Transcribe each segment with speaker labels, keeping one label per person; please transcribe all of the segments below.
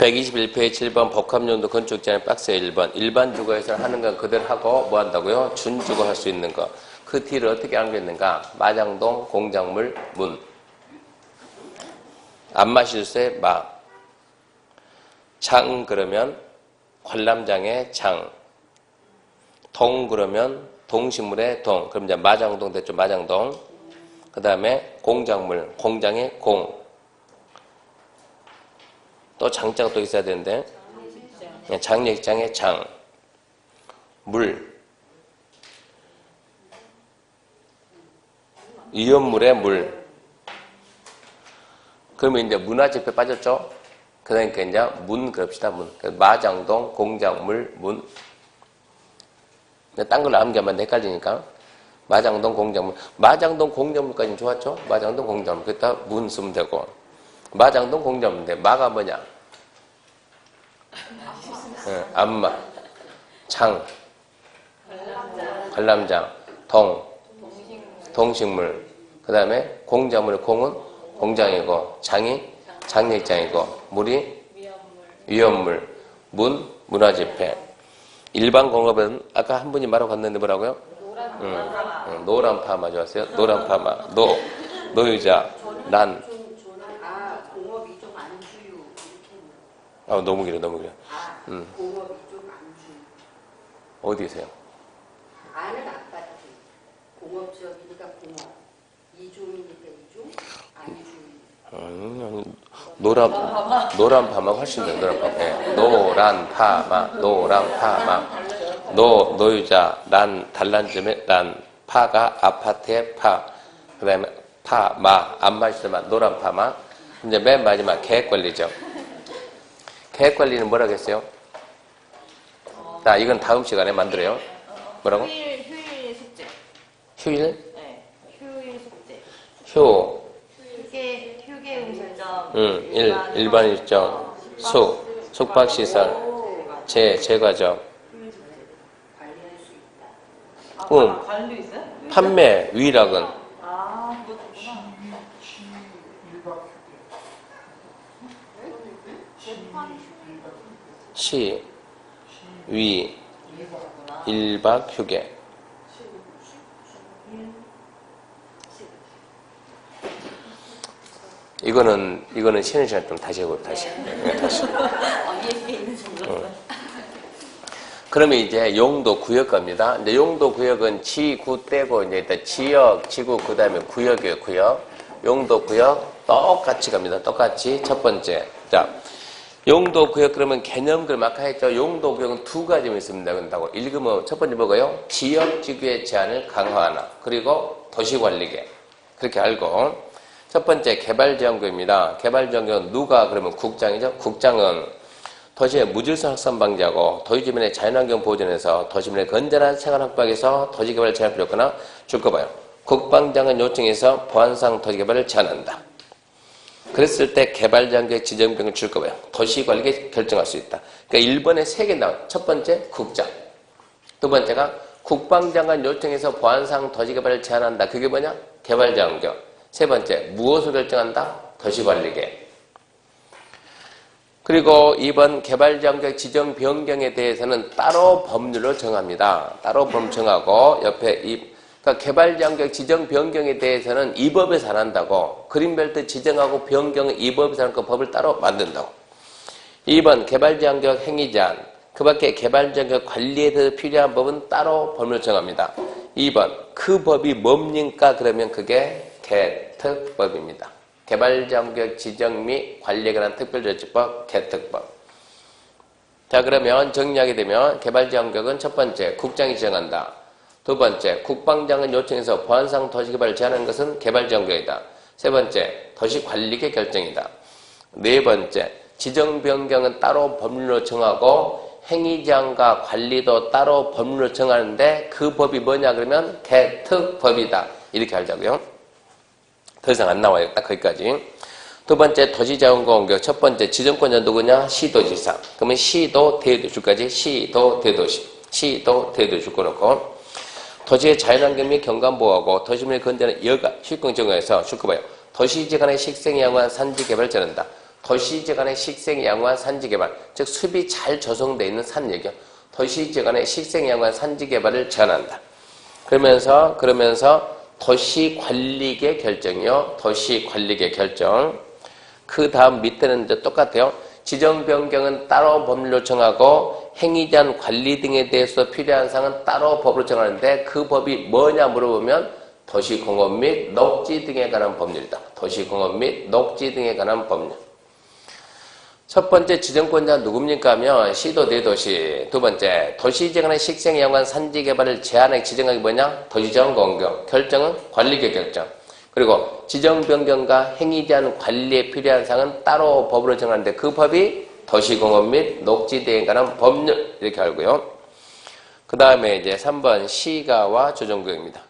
Speaker 1: 121페이지 7번 복합용도 건축 제한 박스에 1번 일반 주거에서 하는 건 그대로 하고 뭐 한다고요? 준주거 할 수 있는 거. 그 뒤를 어떻게 안겼는가? 마장동, 공작물, 문. 안 마실 새 마. 장 그러면 관람장의 장. 동 그러면 동식물의 동. 그럼 이제 마장동 됐죠? 마장동. 그 다음에 공작물, 공장의 공. 또 장자가 또 있어야 되는데 장례식장의 장. 물. 위험물의 물. 그러면 이제 문화재표에 빠졌죠? 그러니까 이제 문 그럽시다, 문. 마장동, 공작물, 문. 딴 걸로 암기하면 헷갈리니까. 마장동, 공작물. 마장동, 공작물까지는 좋았죠? 마장동, 공작물. 그랬다 문 쓰면 되고. 마장동, 공작물인데, 마가 뭐냐? 안마. 장. 관람장. 동. 동식물. 그 다음에 공작물의 공은 공장이고, 장이 장례장이고, 물이 위험물. 문, 문화재패. 일반 공업은 아까 한 분이 말하고 갔는데 뭐라고요? 노란 파마 좋았어요? 노란 파마. 노유자. 난.
Speaker 2: 공업이 좀 안 주요.
Speaker 1: 너무 길어, 너무 길어.
Speaker 2: 공업이 좀 안 주요.
Speaker 1: 어디세요?
Speaker 2: 아는 아파트. 공업지역이니까 공업. 이중이니까 이중, 안 주요.
Speaker 1: 노란 파마 훨씬 더 노란 파마. 네. 노란 파마, 노란 파마. 노유자, 난, 단란점의 난, 파가 아파트의 파. 그 다음에 파마, 안 마시더만 노란 파마. 이제 맨 마지막 계획관리죠. 계획관리는 뭐라고 했어요? 자, 이건 다음 시간에 만들어요. 뭐라고?
Speaker 3: 휴일 숙제.
Speaker 1: 휴일?
Speaker 3: 네. 휴일 숙제. 휴게 음식점.
Speaker 1: 일반 일정. 숙박시설. 제과점.
Speaker 2: 관리할 수 있다.
Speaker 3: 관리도 있어요?
Speaker 1: 판매, 위락은.
Speaker 3: 그것도구나.
Speaker 1: 시, 위, 1박 휴게. 이거는 쉬는 시간 좀 다시 해보고 다시.
Speaker 3: 예식에 있는 정도였어요.
Speaker 1: 그러면 이제 용도 구역 갑니다. 이제 용도 구역은 지구 떼고 이제 일단 지역, 지구, 그 다음에 구역이에요, 구역. 용도 구역 똑같이 갑니다. 똑같이. 첫 번째. 자, 용도 구역 그러면 개념들 막 했죠. 용도 구역은 두 가지만 있습니다. 그런다고. 읽으면 첫 번째 뭐가요? 지역 지구의 제한을 강화하나. 그리고 도시관리계. 그렇게 알고. 첫 번째 개발지원구입니다. 개발지원구는 누가 그러면 국장이죠. 국장은 도시의 무질서 확산 방지하고 도시주민의 자연환경 보존에서 도시민의 건전한 생활 확보하기위해서 도시개발을 제한할 필요 없거나 줄 거 봐요. 국방장관 요청에서 보안상 도시개발을 제한한다. 그랬을 때 개발장관 지정병을 줄 거 봐요. 도시관리에 결정할 수 있다. 그러니까 1번에 3개 나와요. 첫 번째 국장. 두 번째가 국방장관 요청에서 보안상 도시개발을 제한한다. 그게 뭐냐? 개발장관. 세 번째, 무엇을 결정한다? 도시관리계. 그리고 2번 개발장벽 지정 변경에 대해서는 따로 법률로 정합니다. 따로 법 정하고 옆에 그러니까 개발장벽 지정 변경에 대해서는 이 법에서 안 한다고. 그린벨트 지정하고 변경은 이 법에서 하는 거 법을 따로 만든다고. 2번 개발장벽 행위 제한. 그 밖에 개발장벽 관리에 대해서 필요한 법은 따로 법률로 정합니다. 2번 그 법이 뭡니까? 그러면 그게 개특법입니다. 개발장벽 지정 및 관리에 관한 특별조치법, 개특법. 자, 그러면 정리하게 되면 개발장벽은 첫 번째, 국장이 지정한다. 두 번째, 국방장관 요청해서 보안상 도시개발을 제한하는 것은 개발장벽이다. 세 번째, 도시관리계 결정이다. 네 번째, 지정 변경은 따로 법률로 정하고 행위제한과 관리도 따로 법률로 정하는데 그 법이 뭐냐 그러면 개특법이다. 이렇게 알자고요. 더 이상 안 나와요. 딱 거기까지. 두 번째, 도시자원공격. 첫 번째, 지정권자 누구냐? 시도지사. 그러면 시도, 대도시까지 시도, 대도시. 시도, 대도시 줄거놓고. 도시의 자연환경 및 경관보호하고 도시민의 건전한 여가, 휴식권 정화에서 줄거봐요. 도시지 간의 식생이 양호한 산지 개발을 제한한다. 도시지간의 식생양후한 산지개발, 즉 숲이 잘 조성되어 있는 산 얘기요. 도시지간의 식생양후한 산지개발을 제한한다. 그러면서 도시관리계 결정이요. 도시관리계 결정. 그 다음 밑에는 이제 똑같아요. 지정 변경은 따로 법률로 정하고 행위 제한 관리 등에 대해서 필요한 사항은 따로 법으로 정하는데 그 법이 뭐냐 물어보면 도시공업 및 녹지 등에 관한 법률이다. 도시공업 및 녹지 등에 관한 법률. 첫 번째 지정권자 누굽니까 하면 시도 대도시. 두 번째 도시지간의 식생양후한 산지개발을 제한하게 지정하기 뭐냐? 도시지원 공경. 결정은 관리계 결정. 그리고 지정 변경과 행위 제한 관리에 필요한 사항은 따로 법으로 정하는데 그 법이 도시공업 및 녹지 등에 관한 법률 이렇게 알고요. 그 다음에 이제 3번 시가와 조정구역입니다.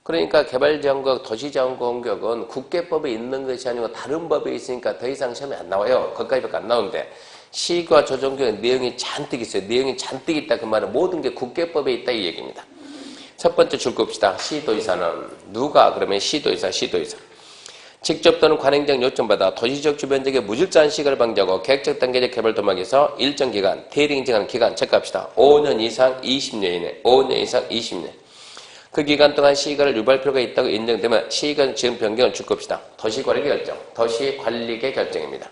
Speaker 1: 그러니까 개발지원구역, 도시지원공격은 국계법에 있는 것이 아니고 다른 법에 있으니까 더 이상 시험에 안 나와요. 거기까지밖에 안 나오는데 시가 조정구역 내용이 잔뜩 있어요. 내용이 잔뜩 있다 그 말은 모든 게 국계법에 있다 이 얘기입니다. 첫 번째 줄 봅시다. 시도의사는 누가? 그러면 시도의사. 직접 또는 관행적 요청받아 도시적 주변적의 무질서한 시가를 방지하고 계획적 단계적 개발 도막에서 일정 기간, 대리인증하는 기간 체크합시다. 5년 이상 20년 이내. 5년 이상 20년. 그 기간 동안 시가를 유발할 필요가 있다고 인정되면 시가 지금 변경을 줄 겁시다. 도시관리계 결정. 도시관리계 결정입니다.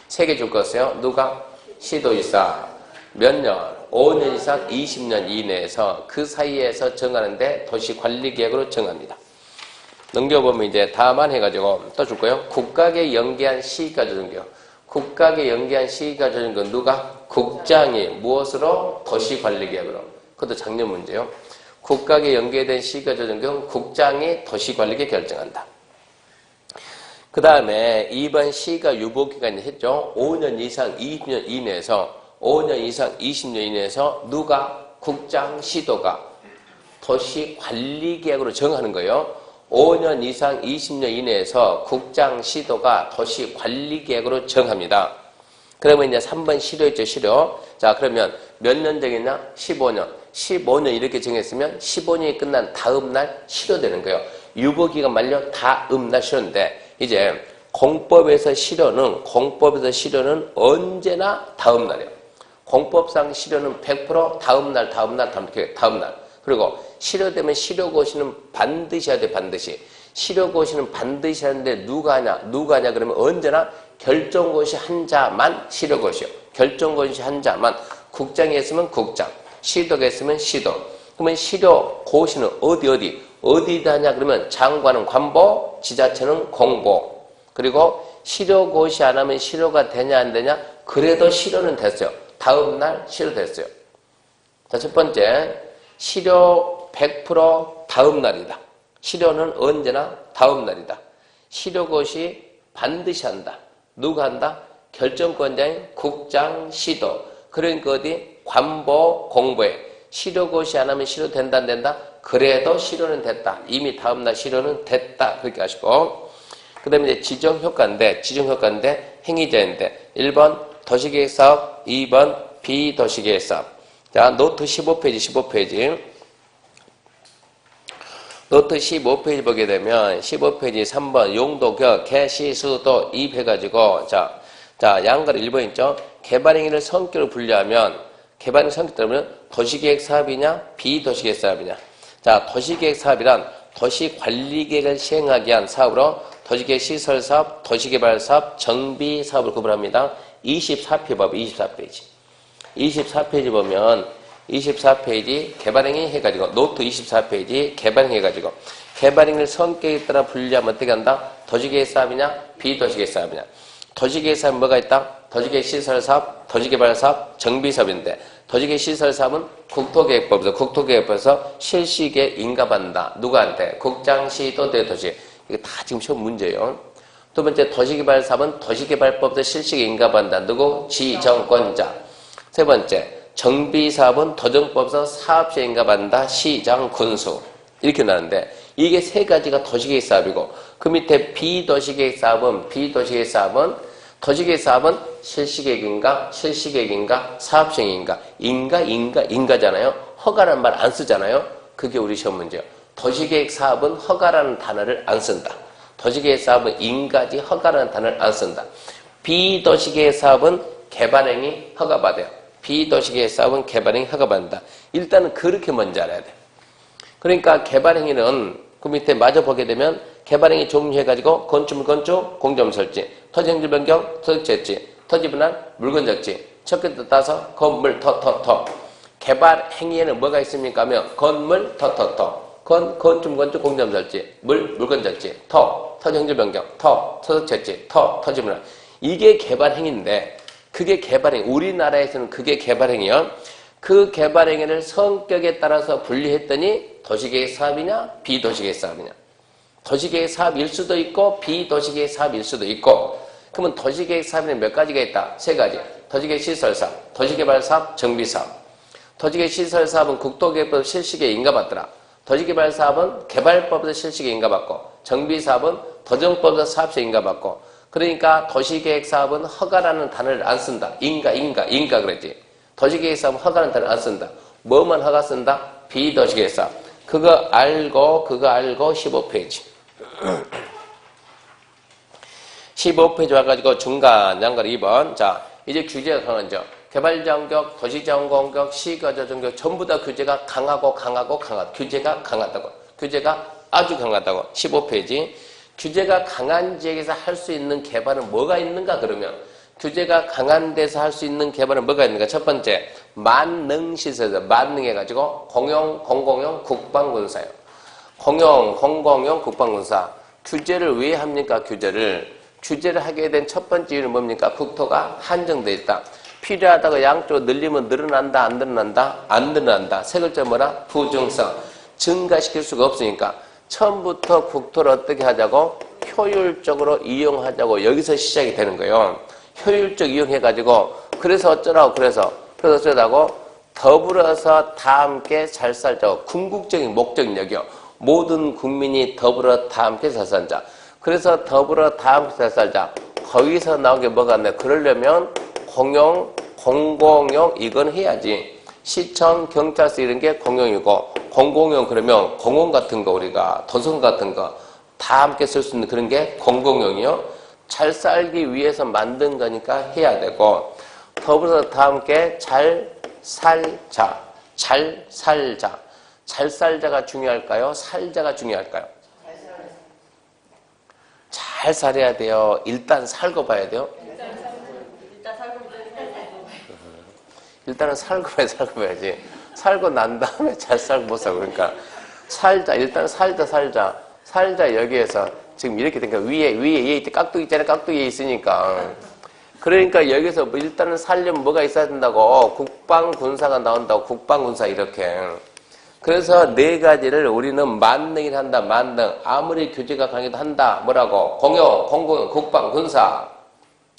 Speaker 1: 3개 줄 것이요. 누가? 시도의사. 몇 년? 5년 이상 20년 이내에서 그 사이에서 정하는데 도시관리계획으로 정합니다. 넘겨보면 이제 다만 해가지고 또 줄 거예요. 국가계 연계한 시가 조정구역. 국가계 연계한 시가 조정구역 누가? 국장이 무엇으로? 도시관리계획으로. 그것도 작년 문제요. 국가계 연계된 시가 조정구역 국장이 도시관리계획 결정한다. 그 다음에 2번 시가 유보기간이 했죠. 5년 이상 20년 이내에서 5년 이상 20년 이내에서 누가? 국장, 시도가 도시관리계획으로 정하는 거예요. 5년 이상 20년 이내에서 국장, 시도가 도시관리계획으로 정합니다. 그러면 이제 3번 시료였죠, 시료. 자, 그러면 몇 년 정했냐? 15년. 15년 이렇게 정했으면 15년이 끝난 다음 날 시료되는 거예요. 유보기간 만료 다음 날 시료인데 이제 공법에서 시료는 언제나 다음 날이에요. 공법상 시료는 100% 다음 날. 그리고 시료되면 시료고시는 반드시 해야 돼, 반드시. 시료고시는 반드시 하는데 누가 하냐 그러면 언제나 결정고시 한 자만 시료고시요. 결정고시 한 자만. 국장이 했으면 국장, 시도가 했으면 시도. 그러면 시료고시는 어디다 하냐 그러면 장관은 관보, 지자체는 공보. 그리고 시료고시 안 하면 시료가 되냐 안 되냐? 그래도 시료는 됐어요. 다음 날 시료됐어요. 자, 첫 번째 시료 100% 다음 날이다. 시료는 언제나 다음 날이다. 시료고시 반드시 한다. 누가 한다? 결정권자인 국장, 시도. 그러니까 어디? 관보, 공보에. 시료고시 안 하면 시료 된다 안 된다? 그래도 시료는 됐다. 이미 다음 날 시료는 됐다. 그렇게 하시고. 그 다음에 이제 지정효과인데 행위자인데 1번 도시계획사업, 2번 비도시계획사업. 자, 노트 15페이지. 노트 15페이지 보게 되면 15페이지 3번 용도격, 개시수도 입해가지고 자 양가를 1번 있죠. 개발행위를 성격으로 분류하면 개발행위 성격 따르면 도시계획사업이냐 비도시계획사업이냐. 자, 도시계획사업이란 도시관리계획을 시행하기 위한 사업으로 도시계획시설사업, 도시개발사업, 정비사업을 구분합니다. 24페이지 24페이지 보면 24페이지 개발행위 해가지고 노트 24페이지 개발행위 해가지고 개발행위를 성격에 따라 분류하면 어떻게 한다? 도시계획사업이냐 비도시계획사업이냐. 도시계획사업은 뭐가 있다? 도시계획시설사업, 도시개발사업, 정비사업인데 도시계획시설사업은 국토계획법에서 실시계획 인가받는다. 누구한테? 국장시도 대도시. 이게 다 지금 시험 문제예요. 두 번째 도시개발사업은 도시개발법에서 실시계획 인가받는다. 누구? 지정권자. 세 번째 정비사업은 도정법에서 사업시에 인가받는다. 시장, 군수. 이렇게 나는데 이게 세 가지가 도시계획사업이고 그 밑에 비도시계획사업은 도시계획사업은 실시계획인가 사업시행인가 인가잖아요. 허가라는 말 안 쓰잖아요. 그게 우리 시험 문제예요. 도시계획사업은 허가라는 단어를 안 쓴다. 도시계획사업은 인가지 허가라는 단어를 안 쓴다. 비도시계획 사업은 개발행위 허가받아요. 비도시계획 사업은 개발행위 허가받는다. 일단은 그렇게 먼저 알아야 돼. 그러니까 개발행위는 그 밑에 마저 보게 되면 개발행위 종류해가지고 건축물 건축, 공점 설치, 토지 행정 변경, 토지 채취, 토지 분할, 물건 적지, 척결도 따서 건물 터터터. 개발 행위에는 뭐가 있습니까 하면 건물 터터터, 건축물 건축, 공점 설치, 물건 적지, 토지 행정 변경, 토지 채취, 토지 분할. 이게 개발 행위인데 그게 개발 행위. 우리나라에서는 그게 개발 행위요. 그 개발 행위를 성격에 따라서 분리했더니 도시계획 사업이냐 비도시계획 사업이냐. 도시계획 사업일 수도 있고 비도시계획 사업일 수도 있고. 그러면 도시계획 사업에는 몇 가지가 있다? 세 가지. 도시계획 시설사업, 도시개발사업, 정비사업. 도시계획 시설사업은 국토개발법 실시계에 인가받더라. 도시개발사업은 개발법에서 실시계에 인가받고, 정비사업은 도정법에서 사업시에 인가받고. 그러니까 도시계획 사업은 허가라는 단어를 안 쓴다. 인가 그랬지. 도시계획 사업은 허가라는 단어를 안 쓴다. 뭐만 허가 쓴다? 비도시계획 사업. 그거 알고 15페이지. 15페이지 와가지고 중간 양갈 2번. 자, 이제 규제가 강하죠. 개발자원격, 도시자원공격, 시가조정격 전부 다 규제가 강하고. 규제가 강하다고. 규제가 아주 강하다고. 15페이지. 규제가 강한 지역에서 할 수 있는 개발은 뭐가 있는가 그러면 규제가 강한 데서 할 수 있는 개발은 뭐가 있는가? 첫 번째, 만능시설에서 만능해가지고 공공용 국방군사요. 공공용 국방군사. 규제를 왜 합니까? 규제를 하게 된 첫 번째 이유는 뭡니까? 국토가 한정되어 있다. 필요하다고 양쪽으로 늘리면 늘어난다, 안 늘어난다? 안 늘어난다. 세 글자 뭐라? 부중성. 증가시킬 수가 없으니까. 처음부터 국토를 어떻게 하자고? 효율적으로 이용하자고 여기서 시작이 되는 거예요. 효율적 이용해가지고 그래서 어쩌라고 그래서 어쩌라고 더불어서 다 함께 잘 살자고 궁극적인 목적력이요. 모든 국민이 더불어 다 함께 잘 살자. 그래서 더불어 다 함께 잘 살자. 거기서 나온 게 뭐가 있나? 그러려면 공공용 이건 해야지. 시청, 경찰서 이런 게 공용이고 공공용 그러면 공원 같은 거 우리가 도서관 같은 거 다 함께 쓸 수 있는 그런 게 공공용이요. 잘 살기 위해서 만든 거니까 해야 되고 더불어서 다 함께 잘 살자. 잘 살자가 중요할까요? 살자가 중요할까요? 잘 살아야 돼요. 일단 살고 봐야 돼요. 일단은 살고 봐야지. 살고 난 다음에 잘 살고 못 살고. 그러니까 살자. 일단 살자 여기에서 지금 이렇게 되니까 위에 얘 깍두기 있잖아요. 깍두기에 있으니까. 그러니까 여기서 뭐 일단은 살려면 뭐가 있어야 된다고. 국방군사가 나온다고. 국방군사 이렇게. 그래서 네 가지를 우리는 만능이 한다. 만능. 아무리 규제가 강해도 한다. 뭐라고? 공공, 국방군사.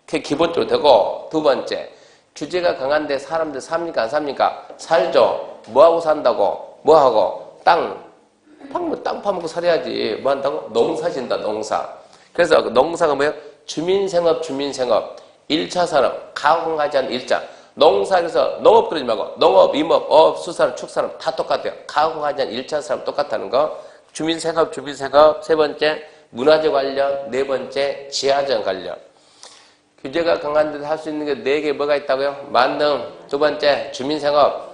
Speaker 1: 그게 기본적으로 되고. 두 번째. 규제가 강한데 사람들 삽니까? 안 삽니까? 살죠. 뭐하고 산다고? 뭐하고? 땅 파먹고 살아야지. 뭐 한다고? 농사 진다, 농사. 그래서 농사가 뭐예요? 주민생업. 1차 산업, 가공하지 않은 1차. 농사에서 농업 그러지 말고, 농업, 임업, 어업, 수산업, 축산업 다 똑같아요. 가공하지 않은 1차 산업 똑같다는 거. 주민생업. 세 번째, 문화재 관련. 네 번째, 지하정 관련. 규제가 강한 데서 할 수 있는 게 4개 뭐가 있다고요? 만능. 두 번째, 주민생업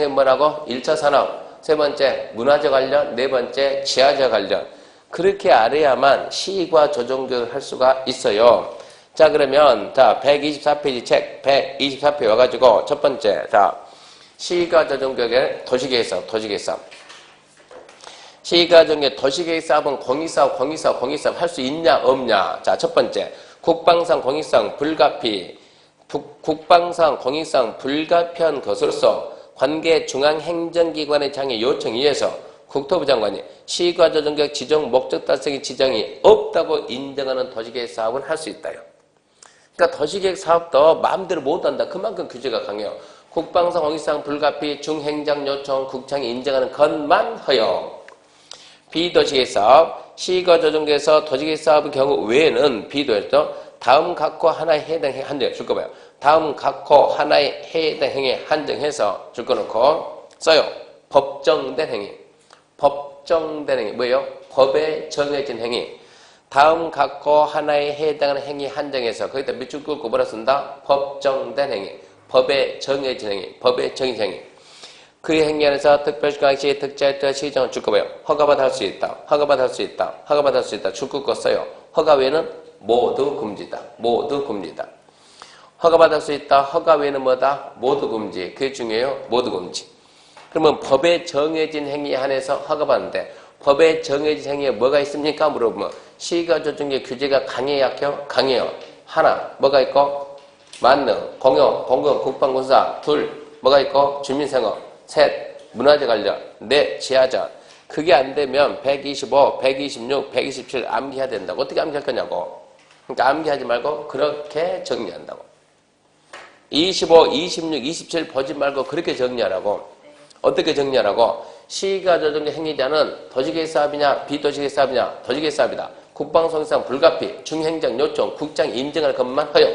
Speaker 1: 뭐라고? 1차 산업. 세 번째, 문화재 관련. 네 번째, 지하재 관련. 그렇게 알아야만 시과 조정교육을 할 수가 있어요. 자, 그러면, 124페이지 책, 124페이지 와가지고, 첫 번째, 시과 조정교육의 도시계획 사업. 시과 조정교육 도시계획 사업은 공익사업 할 수 있냐, 없냐. 자, 첫 번째, 국방상 공익상 불가피. 국방상 공익상 불가피한 것으로서 관계 중앙행정기관의 장애 요청에 의해서 국토부 장관이 시과조정격 지정 목적 달성의 지정이 없다고 인정하는 도시계획 사업은 할 수 있다요. 그러니까 도시계획 사업도 마음대로 못한다. 그만큼 규제가 강해요. 국방상 공익상 불가피 중행정 요청 국장이 인정하는 것만 허용. 비도시계획 사업, 시과조정계에서 도시계획 사업의 경우 외에는 비도시죠. 다음 각호 하나에 해당해 한정 줄 거 봐요. 다음 각호 하나에 해당 행위에 한정해서 줄 거 놓고 써요. 법정된 행위 뭐예요? 법에 정해진 행위. 다음 각호 하나에 해당하는 행위 한정에서 거기다 밑줄 긋고 뭐라 쓴다? 법정된 행위, 법에 정해진 행위, 법에 정해진 행위. 그 행위 안에서 특별시광시 특자의 시정을 줄 거고요. 허가받아 할 수 있다. 허가받아 할 수 있다. 허가받아 할 수 있다. 줄 긋고 써요. 허가 외에는 모두 금지다. 모두 금지다. 허가받을 수 있다. 허가 외에는 뭐다? 모두 금지. 그게 중요해요. 모두 금지. 그러면 법에 정해진 행위에 한해서 허가받는데 법에 정해진 행위에 뭐가 있습니까? 물어보면 시가조정의 규제가 강해 약해요? 강해요. 하나 뭐가 있고? 만능, 공영, 공금, 국방군사. 둘 뭐가 있고? 주민생활. 셋 문화재 관련. 넷 지하자. 그게 안 되면 125, 126, 127 암기해야 된다고. 어떻게 암기할 거냐고. 그러니까 암기하지 말고 그렇게 정리한다고. 25, 26, 27 보지 말고 그렇게 정리하라고. 어떻게 정리하라고? 시가조정의 행위자는 도직의 사업이냐 비도직의 사업이냐? 도직의 사업이다. 국방성상 불가피, 중행정 요청, 국장 인정할 것만 허용.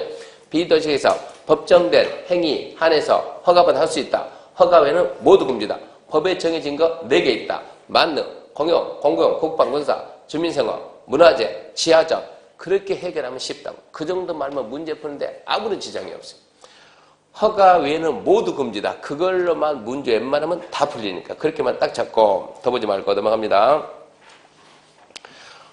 Speaker 1: 비도직의 사업, 법정된 행위 한해서 허가받아 할 수 있다. 허가 외에는 모두 금지다. 법에 정해진 거 4개 있다. 만능, 공영, 공공, 국방군사, 주민생활, 문화재, 지하적. 그렇게 해결하면 쉽다고. 그 정도 말면 문제 푸는데 아무런 지장이 없어요. 허가 외에는 모두 금지다. 그걸로만 문제 웬만하면 다 풀리니까 그렇게만 딱 잡고 더 보지 말고 넘어갑니다.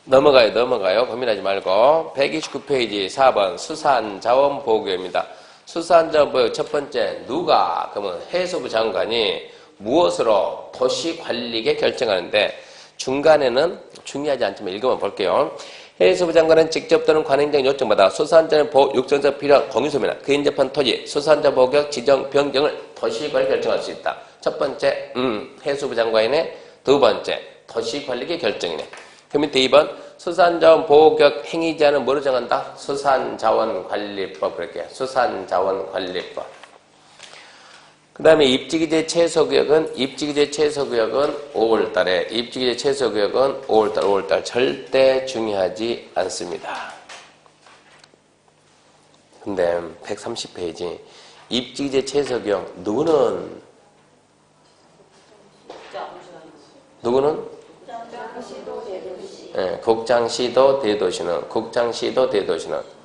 Speaker 1: 넘어가요. 고민하지 말고 129페이지 4번 수산자원보호구역입니다. 수산자원보호구역 첫 번째 누가? 그러면 해수부 장관이 무엇으로? 도시관리계 결정하는데 중간에는 중요하지 않지만 읽어만 볼게요. 해수부 장관은 직접 또는 관행적 요청받아 수산자원 보호 육성서 필요한 공유소매나 그 인접한 토지, 수산자 보호구역 지정 변경을 도시관리 결정할 수 있다. 첫 번째, 해수부 장관이네. 두 번째, 도시관리계 결정이네. 그 밑에 2번, 수산자원 보호구역 행위자는 뭐로 정한다? 수산자원관리법. 그렇게. 수산자원관리법. 그 다음에 입지기재 최소구역은 5월달에, 입지기재 최소구역은 5월달 절대 중요하지 않습니다. 근데 130페이지 입지기재 최소구역 누구는 국장시도 대도시는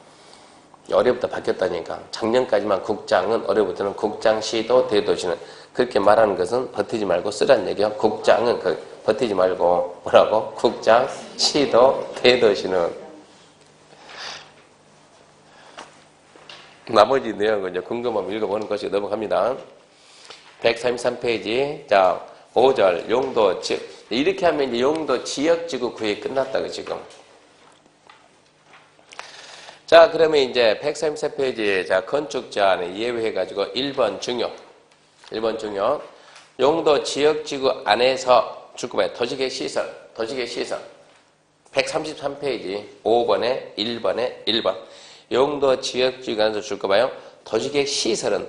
Speaker 1: 올해부터 바뀌었다니까. 작년까지만 국장은, 올해부터는 국장시도 대도시는. 그렇게 말하는 것은 버티지 말고 쓰라는 얘기야. 국장은 버티지 말고 뭐라고? 국장시도 대도시는. 나머지 내용은 이제 궁금하면 읽어보는 것이 넘어갑니다. 133페이지. 자, 5절 용도 즉 이렇게 하면 이제 용도 지역지구 구역이 끝났다고 지금. 자, 그러면 이제 134페이지에 자, 건축자안에 예외해가지고 1번 중요. 용도 지역지구 안에서 주거의 도시계 시설. 133페이지 5번에 1번에 1번. 용도 지역지구 안에서 주거봐요. 도시계 시설은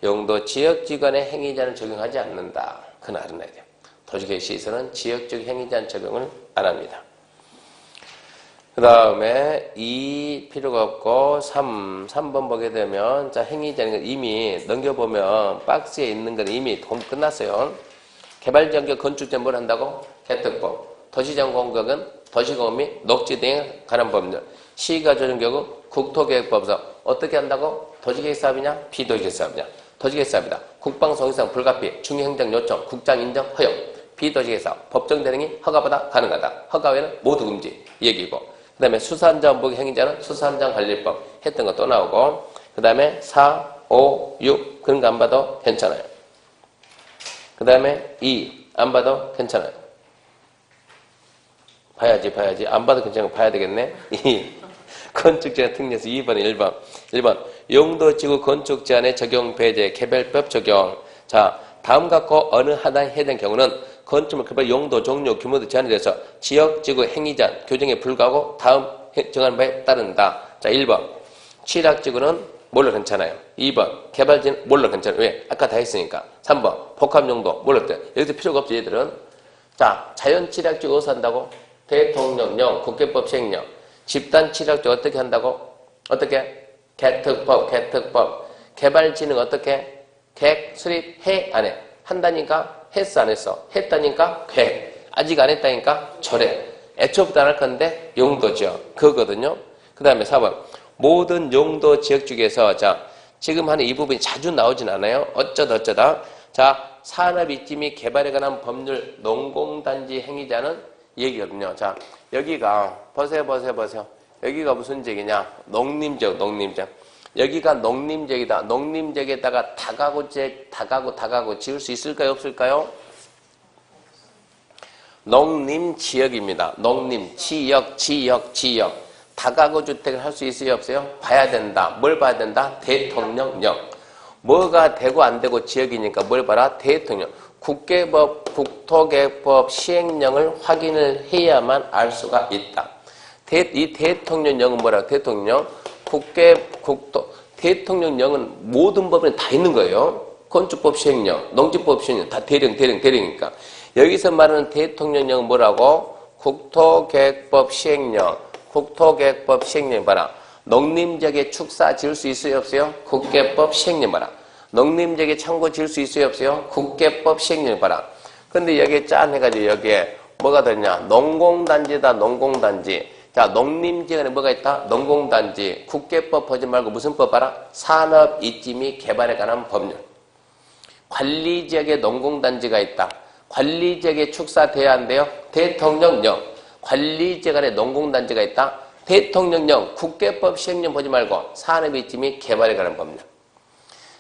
Speaker 1: 용도 지역지구 안의 행위자는 적용하지 않는다. 그건 알아놔야 돼요. 도시계 시설은 지역적 행위자는 적용을 안 합니다. 그 다음에 2 필요가 없고 3번 보게 되면 자 행위자는 건 이미 넘겨보면 박스에 있는 건 이미 끝났어요. 개발지역의 건축제 뭘 한다고? 개특법. 도시정공격은 도시공업 및 녹지 등에 관한 법률. 시가조정격은 국토계획법에서 어떻게 한다고? 도시계획사업이냐? 비도시계획사업이냐? 도시계획사업이다. 국방성의상 불가피, 중요행정 요청, 국장인정 허용. 비도시계획사업, 법정된 행위 허가받아 가능하다. 허가 외에는 모두 금지. 이 얘기고. 그 다음에 수산자원보호구역 행위자는 수산자원관리법 했던 거 또 나오고 그 다음에 4, 5, 6 그런 거 안 봐도 괜찮아요. 그 다음에 2 안 봐도 괜찮아요. 봐야지 안 봐도 괜찮은 거 봐야 되겠네. 2 건축제한 특례에서 2번에 1번 용도지구 건축제한의 적용 배제 개별법 적용. 자 다음 갖고 어느 하나에 해당 경우는 건축물 개발 용도, 종류, 규모도 제한이 돼서 지역지구 행위자 교정에 불과하고 다음 정한 바에 따른다. 자, 1번. 취락지구는 몰라 괜찮아요. 2번. 개발지는 몰라 괜찮아요. 왜? 아까 다 했으니까. 3번. 복합용도 몰라 돼. 여기서 필요가 없지, 얘들은. 자, 자연취락지구 어디서 한다고? 대통령령, 국회법 시행령. 집단취락지구 어떻게 한다고? 어떻게? 개특법. 개발지는 어떻게? 계획, 수립, 해, 안 해. 한다니까? 했어 안 했어? 했다니까? 계획. 아직 안 했다니까? 절해. 애초부터 안 할 건데 용도 지역 그거거든요. 그 다음에 4번 모든 용도 지역 중에서 자 지금 하는 이 부분이 자주 나오진 않아요. 어쩌다 자 산업 입지 및 개발에 관한 법률 농공단지 행위자는 얘기거든요. 자 여기가 보세요. 여기가 무슨 지역이냐? 농림지역. 여기가 농림지역이다. 농림지역에다가 다가구 지을 수 있을까요? 없을까요? 농림지역입니다. 농림지역. 다가구 주택을 할 수 있어요? 없어요? 봐야 된다. 뭘 봐야 된다? 대통령령. 뭐가 되고 안 되고 지역이니까 뭘 봐라? 대통령. 국계법, 국토계획법 시행령을 확인을 해야만 알 수가 있다. 이 대통령령은 뭐라고? 대통령. 대통령령은 모든 법에 다 있는 거예요. 건축법 시행령, 농지법 시행령, 다 대령이니까. 여기서 말하는 대통령령은 뭐라고? 국토계획법 시행령 봐라. 농림지역에 축사 지을 수 있어요? 없어요? 국계법 시행령 봐라. 농림지역에 창고 지을 수 있어요? 없어요? 국계법 시행령 봐라. 근데 여기에 짠 해가지고 여기에 뭐가 들냐? 농공단지다, 농공단지. 자, 농림지역에 뭐가 있다? 농공단지. 국계법 보지 말고 무슨 법 봐라? 산업, 입지 및 개발에 관한 법률. 관리지역에 농공단지가 있다. 관리지역에 축사돼야 한대요? 대통령령. 관리지역 안에 농공단지가 있다. 대통령령, 국계법 시행령 보지 말고 산업, 입지 및 개발에 관한 법률.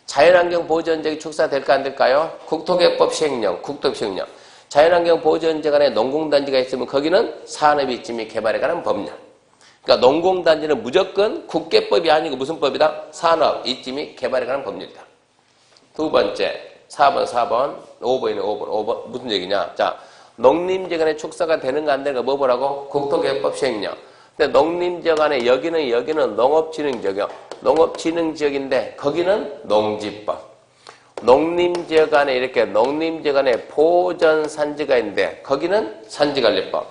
Speaker 1: 자연환경 보전지역이 축사될까 안 될까요? 국토계획법 시행령, 국토법 시행령. 자연환경 보전지역 안에 농공단지가 있으면 거기는 산업, 입지 및 개발에 관한 법률. 그러니까 농공단지는 무조건 국계법이 아니고 무슨 법이다? 산업, 입지 및 개발에 관한 법률이다. 두 번째, 4번, 5번. 무슨 얘기냐? 자, 농림지역 안에 축사가 되는가 안 되는가 뭐 보라고? 국토계획법 시행령. 근데 농림지역 안에 여기는 농업진흥지역이요. 농업진흥지역인데 거기는 농지법. 농림지역 안에 이렇게 농림지역 안에 보전산지가 있는데 거기는 산지관리법.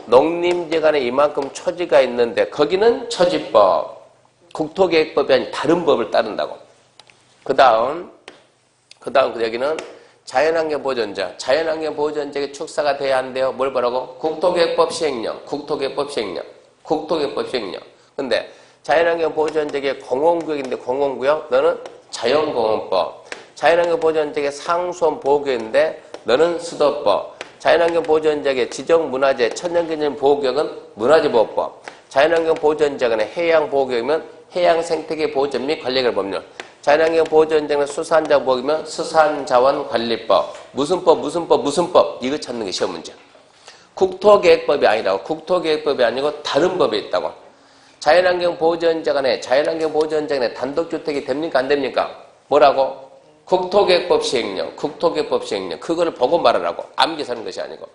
Speaker 1: 농림지역 안에 이만큼 초지가 있는데 거기는 초지법. 국토계획법이 아닌 다른 법을 따른다고. 그 다음 여기는 자연환경 보전지역. 자연환경 보전지역에 축사가 돼야 한대요. 뭘 보라고? 국토계획법 시행령. 근데 자연환경 보전지역에 공원구역인데 공원구역 너는 자연공원법. 자연환경 보전지역에 상수원 보호구역인데 너는 수도법. 자연환경 보전지역에 지정문화재 천연기념 보호구역은 문화재보호법. 자연환경 보전지역은 해양보호구역이면 해양생태계 보전 및 관리의 법률. 자연환경 보전지역은 수산자 보호구역이면 수산자원관리법. 무슨 법 이거 찾는 게 시험 문제. 국토계획법이 아니라고. 국토계획법이 아니고 다른 법이 있다고. 자연환경 보전지역 안에 단독주택이 됩니까 안 됩니까? 뭐라고? 국토계획법 시행령. 그거를 보고 말하라고. 암기 사는 것이 아니고.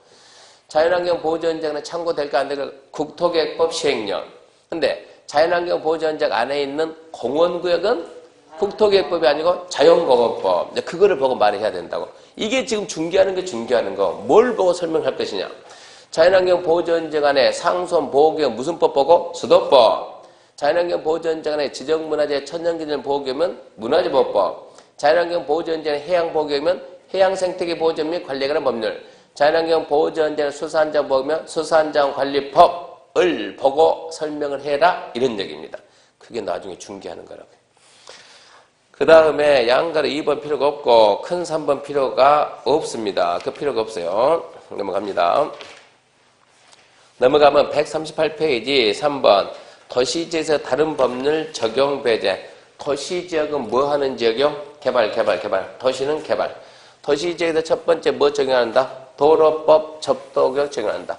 Speaker 1: 자연환경 보전지역 안에 창고될까 안 될까? 국토계획법 시행령. 근데 자연환경 보전지역 안에 있는 공원구역은 국토계획법이 아니고 자연공원법. 그거를 보고 말해야 된다고. 이게 지금 중개하는 거. 뭘 보고 설명할 것이냐. 자연환경 보전지역 안에 상수원 보호구역 무슨 법 보고? 수도법. 자연환경 보전지역 안에 지정문화재 천연기념 보호구역이면 문화재보호법. 자연환경 보전지역 안에 해양보호구역이면 해양생태계 보전 및 관리에 관한 법률. 자연환경 보전지역 안에 수산자 보호구역이면 수산자원관리법을 보고 설명을 해라. 이런 얘기입니다. 그게 나중에 중개하는 거라고요. 그 다음에 양가로 2번 필요가 없고 큰 3번 필요가 없습니다. 그 필요가 없어요. 넘어가면 138페이지 3번 도시지역에서 다른 법률 적용 배제. 도시지역은 뭐 하는 지역이요? 개발. 도시는 개발. 도시지역에서 첫 번째 뭐 적용한다? 도로법 접도구역 적용한다.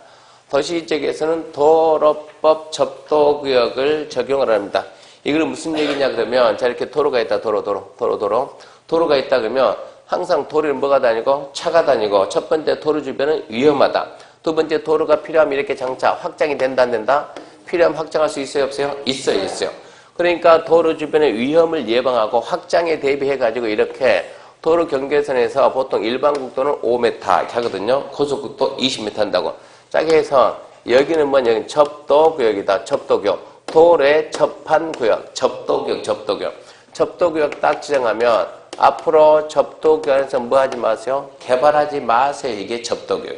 Speaker 1: 도시지역에서는 도로법 접도구역을 적용을 합니다. 이거는 무슨 얘기냐 그러면 자 이렇게 도로가 있다. 도로가 있다 그러면 항상 도로는 뭐가 다니고 차가 다니고 첫 번째 도로 주변은 위험하다. 두 번째 도로가 필요하면 이렇게 장차 확장이 된다 안 된다? 필요하면 확장할 수 있어요 없어요? 있어요. 그러니까 도로 주변의 위험을 예방하고 확장에 대비해 가지고 이렇게 도로 경계선에서 보통 일반 국도는 5m 이렇게 하거든요. 고속국도 20m 한다고. 짜게 해서 여기는 뭐냐? 여기는 접도구역이다. 접도구역. 도로에 접한 구역. 접도구역 딱 지정하면 앞으로 접도구역에서 뭐 하지 마세요? 개발하지 마세요. 이게 접도구역.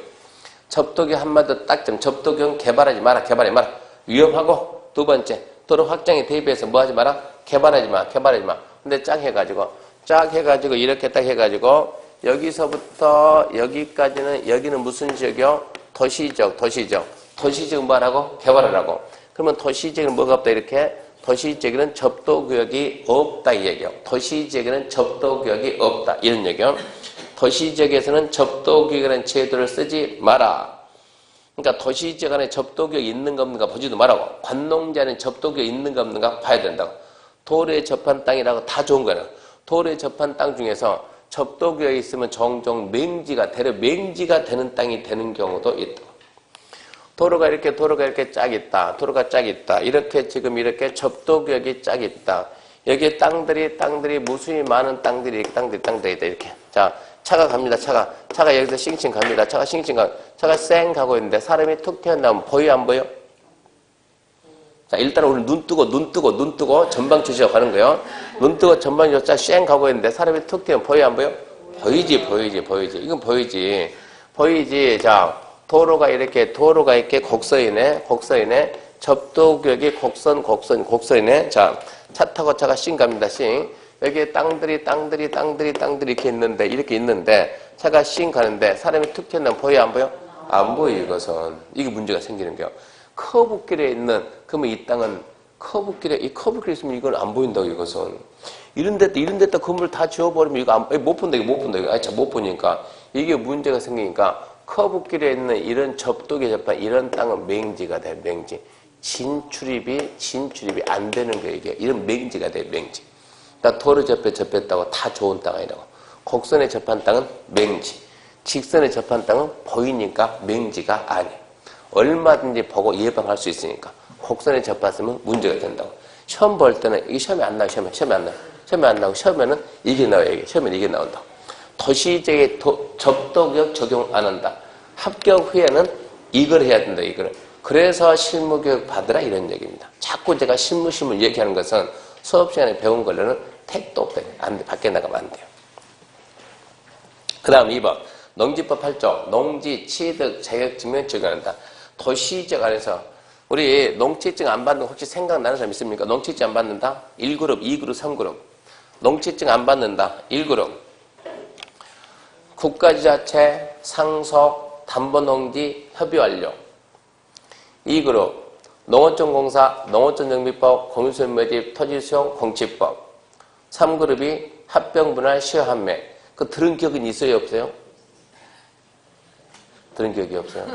Speaker 1: 접독이 한마디로 딱점. 접독은 개발하지 마라. 개발하지 마라. 위험하고 두 번째 도로 확장에 대비해서 뭐 하지 마라. 개발하지 마. 개발하지 마. 근데 쫙 해가지고 이렇게 딱 해가지고 여기서부터 여기까지는 여기는 무슨 지역이요? 도시지역. 도시지역 뭐하라고? 개발하라고. 그러면 도시지역은 뭐가 없다 이렇게? 도시지역에는 접도구역이 없다 이 얘기요. 도시지역에는 접도구역이 없다 이런 얘기요. 도시지역에서는 접도구역이라는 제도를 쓰지 마라. 그러니까 도시지역 안에 접도구역이 있는가 없는가 보지도 말라고. 관농지 안에 접도구역이 있는가 없는가 봐야 된다고. 도로에 접한 땅이라고 다 좋은 거야. 도로에 접한 땅 중에서 접도구역이 있으면 종종 맹지가 되는 땅이 되는 경우도 있다. 도로가 이렇게 쫙 있다. 도로가 쫙 있다. 이렇게 지금 이렇게 접도구역이 쫙 있다. 여기 땅들이 무수히 많은 땅들이 있다. 이렇게. 자, 차가 갑니다. 차가 여기서 싱싱 갑니다. 차가 쌩 가고 있는데 사람이 툭 튀어나오면 보여 안 보여? 자, 일단 우리 눈 뜨고 전방 주시하고 가는 거예요. 눈 뜨고 전방 주시하고 쌩 가고 있는데 사람이 툭 튀면 보여 안 보여? 보이지. 이건 보이지. 자, 도로가 이렇게 곡선이네. 접도구역이 곡선이네. 자, 차 타고 차가 싱 갑니다. 싱. 여기에 땅들이 이렇게 있는데 차가 싱 가는데 사람이 툭 튀어나오면 보여 안 보여? 안 보여 이것은. 이게 문제가 생기는 거예요. 커브길에 있는 그러면 이 땅은 커브길에 있으면 이건 안 보인다고 이것은. 이런 데다 건물 다 지워버리면 이거 못 본다. 못 보니까 이게 문제가 생기니까 커브길에 있는 이런 접독에 접한 이런 땅은 맹지가 돼. 맹지. 진출입이 안 되는 거예요. 이게 이런 맹지가 돼. 맹지. 그러니까 도로 접했다고 다 좋은 땅 아니라고. 곡선에 접한 땅은 맹지. 직선에 접한 땅은 보이니까 맹지가 아니에요. 얼마든지 보고 예방할 수 있으니까. 곡선에 접했으면 문제가 된다고. 시험 볼 때는 이게 시험에 안 나와요. 시험에 안 나오고 시험에는 이게 나와요. 시험에는 이게 나온다고. 도시지역에 접도구역 적용 안 한다. 합격 후에는 이걸 해야 된다. 이거를. 그래서 실무교육 받으라 이런 얘기입니다. 자꾸 제가 실무 얘기하는 것은 수업 시간에 배운 걸로는 택도 없다. 안 돼. 밖에 나가면 안 돼요. 그 다음 2번. 농지법 8조. 농지, 취득, 자격증명 적용한다. 도시지역 안에서 우리 농지증 안 받는 거 혹시 생각나는 사람 있습니까? 농지증 안 받는다? 1그룹, 2그룹, 3그룹. 농지증 안 받는다. 1그룹. 국가지자체, 상속, 담보농지, 협의 완료. 2그룹. 농어촌공사, 농어촌정비법, 공유소유매집, 토지수용, 공치법. 3그룹이 합병분할, 시효한매. 그 들은 기억은 있어요, 없어요? 들은 기억이 없어요?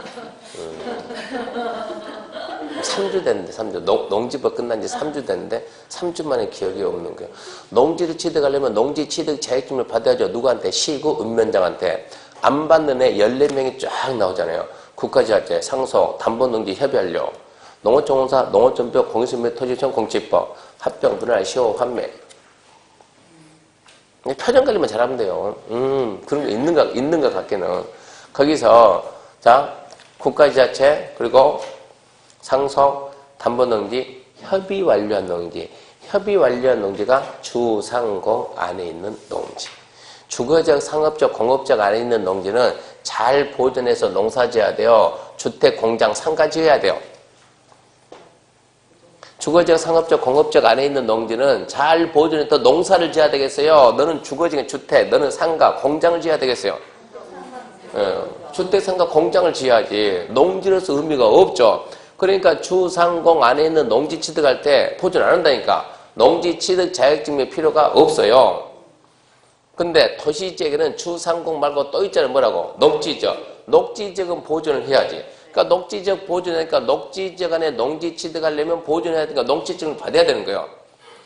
Speaker 1: 3주 됐는데, 3주. 농지법 끝난 지 3주 됐는데, 3주 만에 기억이 없는 거예요. 농지를 취득하려면 농지 취득 자격증을 받아야죠. 누구한테? 시구, 읍면장한테. 안 받는 애 14명이 쫙 나오잖아요. 국가지자체, 상속, 담보농지, 협의완료. 농어촌공사, 농어촌법, 공유소유매, 토지수용, 공치법. 합병분할, 시효, 환매. 표정 관리만 잘하면 돼요. 그런 게 있는 것 같기는. 거기서, 자, 국가지자체, 그리고 상속, 담보농지, 협의 완료한 농지. 협의 완료한 농지가 주상공 안에 있는 농지. 주거적, 상업적, 공업적 안에 있는 농지는 잘 보존해서 농사 지어야 돼요. 주택, 공장, 상가 지어야 돼요. 주거적, 상업적, 공업적 안에 있는 농지는 잘 보존해서 농사를 지어야 되겠어요. 너는 주거적인 주택, 너는 상가, 공장을 지어야 되겠어요. 주택, 상가, 공장을 지어야지. 농지로서 의미가 없죠. 그러니까 주상공 안에 있는 농지 취득할 때 보존 안 한다니까. 농지 취득 자격증명이 필요가 없어요. 근데 도시지역에는 주상공 말고 또 있잖아요. 뭐라고? 녹지지역. 녹지지역은 보존을 해야지. 그러니까 녹지지역 보존하니까 녹지지역 안에 농지 취득하려면 보존해야 되니까 농지증을 받아야 되는 거예요.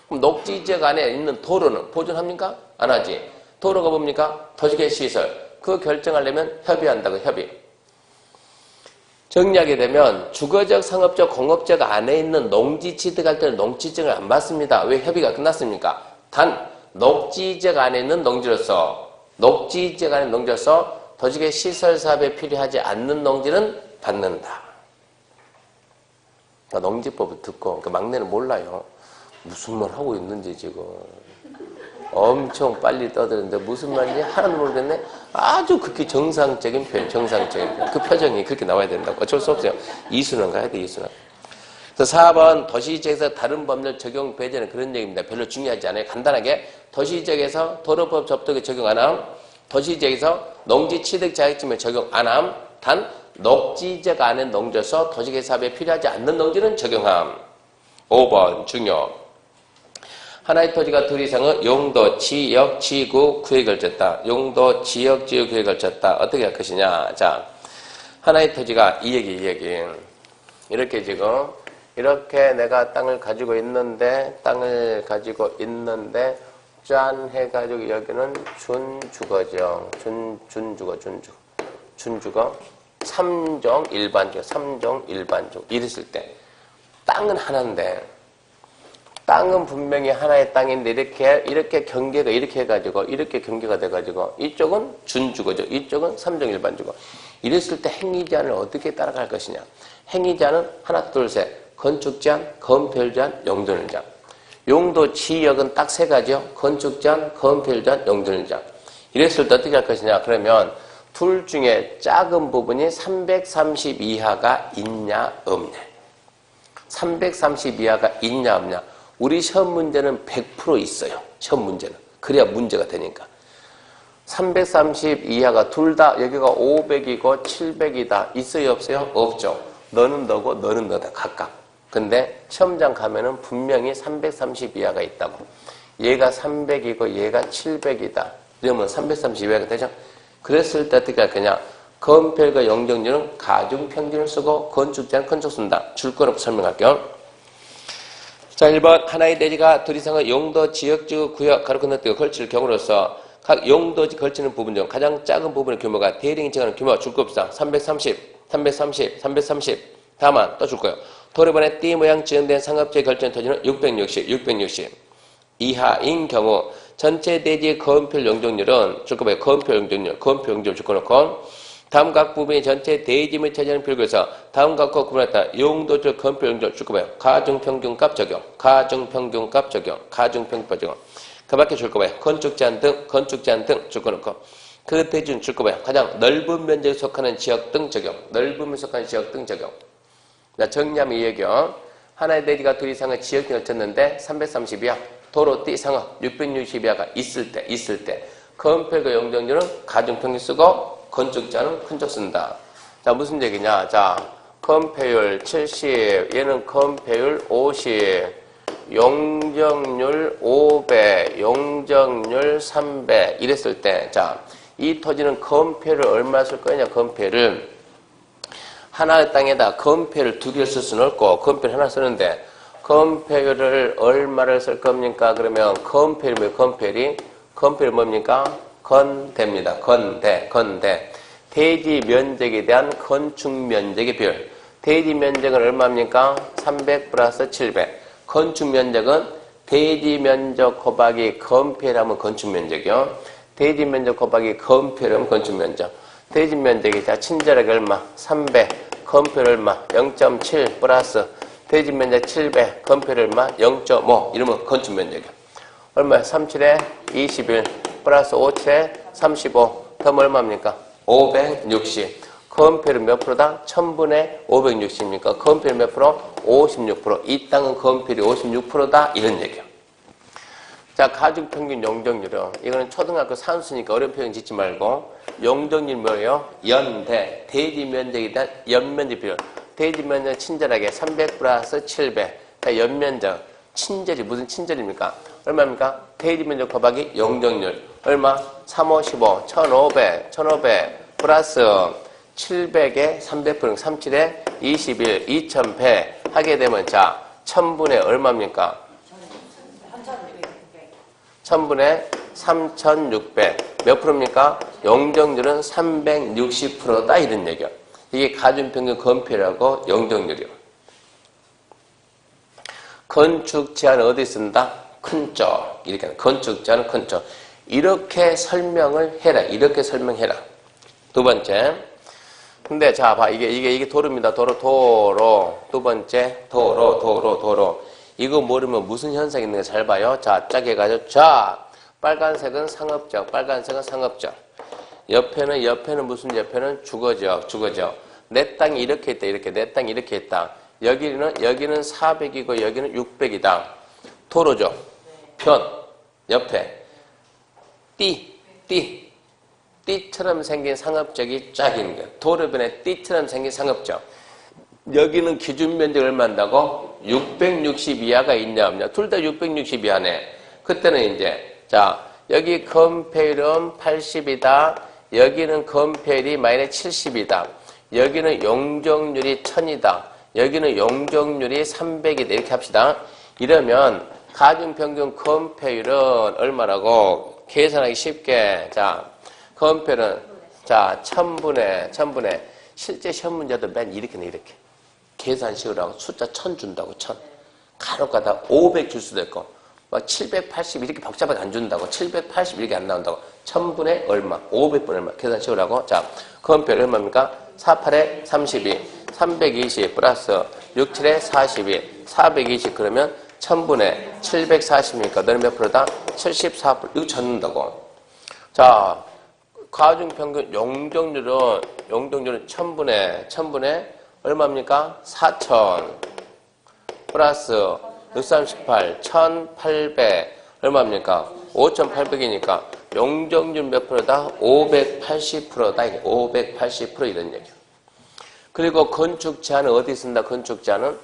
Speaker 1: 그럼 녹지지역 안에 있는 도로는 보존합니까? 안 하지. 도로가 뭡니까? 도시계시설. 그 결정하려면 협의한다고 협의. 정리하게 되면 주거적, 상업적, 공업적 안에 있는 농지 취득할 때는 농지증을 안 받습니다. 왜 협의가 끝났습니까? 단 녹지지역 안에 있는 농지로서 도시계 시설 사업에 필요하지 않는 농지는 받는다. 그러니까 농지법을 듣고 그러니까 막내는 몰라요. 무슨 말 하고 있는지 지금. 엄청 빨리 떠드는데 무슨 말인지 하나도 모르겠네. 아주 극히 정상적인 표현, 정상적인 표현. 그 표정이 그렇게 나와야 된다고. 어쩔 수 없어요. 이순환 가야 돼, 이순환. 그래서 4번 도시지역에서 다른 법률 적용 배제는 그런 얘기입니다. 별로 중요하지 않아요. 간단하게 도시지역에서 도로법 접촉에 적용 안 함, 도시지역에서 농지 취득 자격증에 적용 안 함, 단 녹지지역 안에 농지에서 도시계 사업에 필요하지 않는 농지는 적용함. 5번 중요. 하나의 토지가 둘 이상의 용도, 지역, 지구, 구에 걸쳤다. 용도, 지역, 지구, 구에 걸쳤다. 어떻게 할 것이냐. 자, 하나의 토지가 이 얘기. 이렇게 지금 이렇게 내가 땅을 가지고 있는데 짠 해가지고 여기는 준주거죠. 준주거. 3종 일반적. 이랬을 때 땅은 하나인데 땅은 분명히 하나의 땅인데 이렇게 경계가 이렇게 해가지고 이렇게 경계가 돼가지고 이쪽은 준주거죠. 이쪽은 3종 일반주거. 이랬을 때 행위제한을 어떻게 따라갈 것이냐. 행위제한은 하나, 둘, 셋. 건축제한, 건폐율제한, 용도율제한. 용도, 지역은 딱 세 가지요. 건축제한, 건폐율제한, 용도율제한. 이랬을 때 어떻게 할 것이냐. 그러면 둘 중에 작은 부분이 330 이하가 있냐 없냐. 330 이하가 있냐 없냐. 우리 시험 문제는 100% 있어요. 시험 문제는. 그래야 문제가 되니까. 330 이하가 둘 다 여기가 500이고 700이다. 있어요 없어요? 없죠. 너는 너고 너는 너다. 각각. 근데 시험장 가면은 분명히 330 이하가 있다고. 얘가 300이고 얘가 700이다. 이러면 330 이하가 되죠. 그랬을 때 어떻게 할 거냐. 건폐율과 용적률은 가중평균을 쓰고 건축제한 건축 쓴다. 줄 거놓고 설명할게요. 자, 1번 하나의 대지가 둘 이상의 용도, 지역지구, 구역, 가로 건너뛰고 걸칠 경우로서 각 용도지 걸치는 부분 중 가장 작은 부분의 규모가 대량이 정하는 규모 줄 겁시다. 330. 다만 또 줄 거예요. 도로변에 띠 모양 지연된 상업지에 걸치는 토지는 660 이하인 경우 전체 대지의 건폐율 용적률은 줄 거예요. 건폐율 용적률 줄 거놓고 다음 각 부분이 전체 대지의 차지하는 비율에서 다음 각과 구분했다. 용도적 건폐율 용적률 줄 거예요. 가중평균값 적용. 그 밖에 줄 거예요. 건축 제한 등 줄 거놓고 그 대지는 줄 거예요. 가장 넓은 면적에 속하는 지역 등 적용. 자, 정리하면 이 얘기요. 하나의 대지가 둘 이상의 지역 등을 쳤는데 330 이하, 도로 띠 상업 660 이하가 있을 때 건폐율과 용적률은 가중평균 쓰고 건축 제한은 큰쪽 쓴다. 자, 무슨 얘기냐. 자, 건폐율 70, 얘는 건폐율 50, 용적률 500, 용적률 300 이랬을 때, 자, 이 토지는 건폐율을 얼마 쓸 거냐. 건폐율을 하나의 땅에다 건폐율을 두 개를 쓸 수는 없고 건폐율 하나 쓰는데 건폐율을 얼마를 쓸 겁니까? 그러면 건폐율이 뭡니까? 건대입니다. 건대. 대지 면적에 대한 건축 면적의 비율. 대지 면적은 얼마입니까? 300 플러스 700. 건축 면적은 대지 면적 곱하기 건폐율하면 건축 면적이요. 대지 면적 곱하기 건폐율하면 건축 면적. 대지 면적이 자 친절하게 얼마? 300. 건폐율 얼마? 0.7 플러스 대지 면적 700. 건폐율 얼마? 0.5. 이러면 건축 면적이요. 얼마야? 37에 21 플러스 57에 35. 그럼 얼마입니까? 560. 건폐율은 몇 프로다? 1000분의 560입니까? 건폐율 몇 프로? 56%. 이 땅은 건폐율이 56%다. 이런 얘기야. 자, 가중평균 용적률은 이거는 초등학교 산수니까 어려운 표현 짓지 말고 용적률 뭐예요? 연대. 대지 면적에 대한 연면적 비율. 대지 면적 친절하게 300 플러스 700. 자, 연면적. 친절이 무슨 친절입니까? 얼마입니까? 대지 면적 곱하기 용적률. 얼마? 355, 1500 플러스 700에 300%, 37에 21, 2100 하게 되면 자, 1000분의 얼마입니까? 1000분의 3600. 몇 프로입니까? 용적률은 360%다. 이런 얘기야. 이게 가중평균 건폐율하고 용적률이요. 건축 제한은 어디 쓴다? 큰 쪽. 이렇게 건축 제한은 큰 쪽. 이렇게 설명을 해라. 두 번째. 근데 자, 봐. 이게 도로입니다. 도로. 두 번째, 도로. 이거 모르면 무슨 현상이 있는가 잘 봐요. 자, 짝 해가지고. 자, 빨간색은 상업적, 빨간색은 상업적. 옆에는 무슨 옆에는 주거적, 주거적. 내 땅이 이렇게 있다, 이렇게. 내 땅이 이렇게 있다. 여기는 400이고 여기는 600이다. 도로죠. 편, 옆에. 띠처럼 생긴 상업적이 쫙 있는 거예요. 도로변에 띠처럼 생긴 상업적. 여기는 기준 면적 얼마인다고? 660 이하가 있냐 없냐. 둘 다 660 이하네. 그때는 이제 자 여기 건폐율은 80이다. 여기는 건폐율이 마이너스 70이다. 여기는 용적률이 1000이다. 여기는 용적률이 300이다. 이렇게 합시다. 이러면 가중평균 건폐율은 얼마라고? 계산하기 쉽게. 자, 건폐율은 자 1000분의 실제 시험 문제도 맨 이렇게는 이렇게. 계산식으로 하고 숫자 1000 준다고 1000. 간혹 가다 500 줄 수도 있고 막 780 이렇게 복잡하게 안 준다고 780 이렇게 안 나온다고 1000분의 얼마 500분 얼마 계산식으로 하고 자 건폐율 얼마입니까? 48에 32 320 플러스 67에 42 420 그러면 1000분의 740이니까 너는 몇 프로다? 74% 이거 찾는다고. 자 가중평균 용적률은 1000분의 얼마입니까? 4000 플러스 638 1800 얼마입니까? 5800이니까 용적률 몇 프로다? 580%다. 580% 이런 얘기야. 그리고 건축 제한은 어디 쓴다? 건축 제한은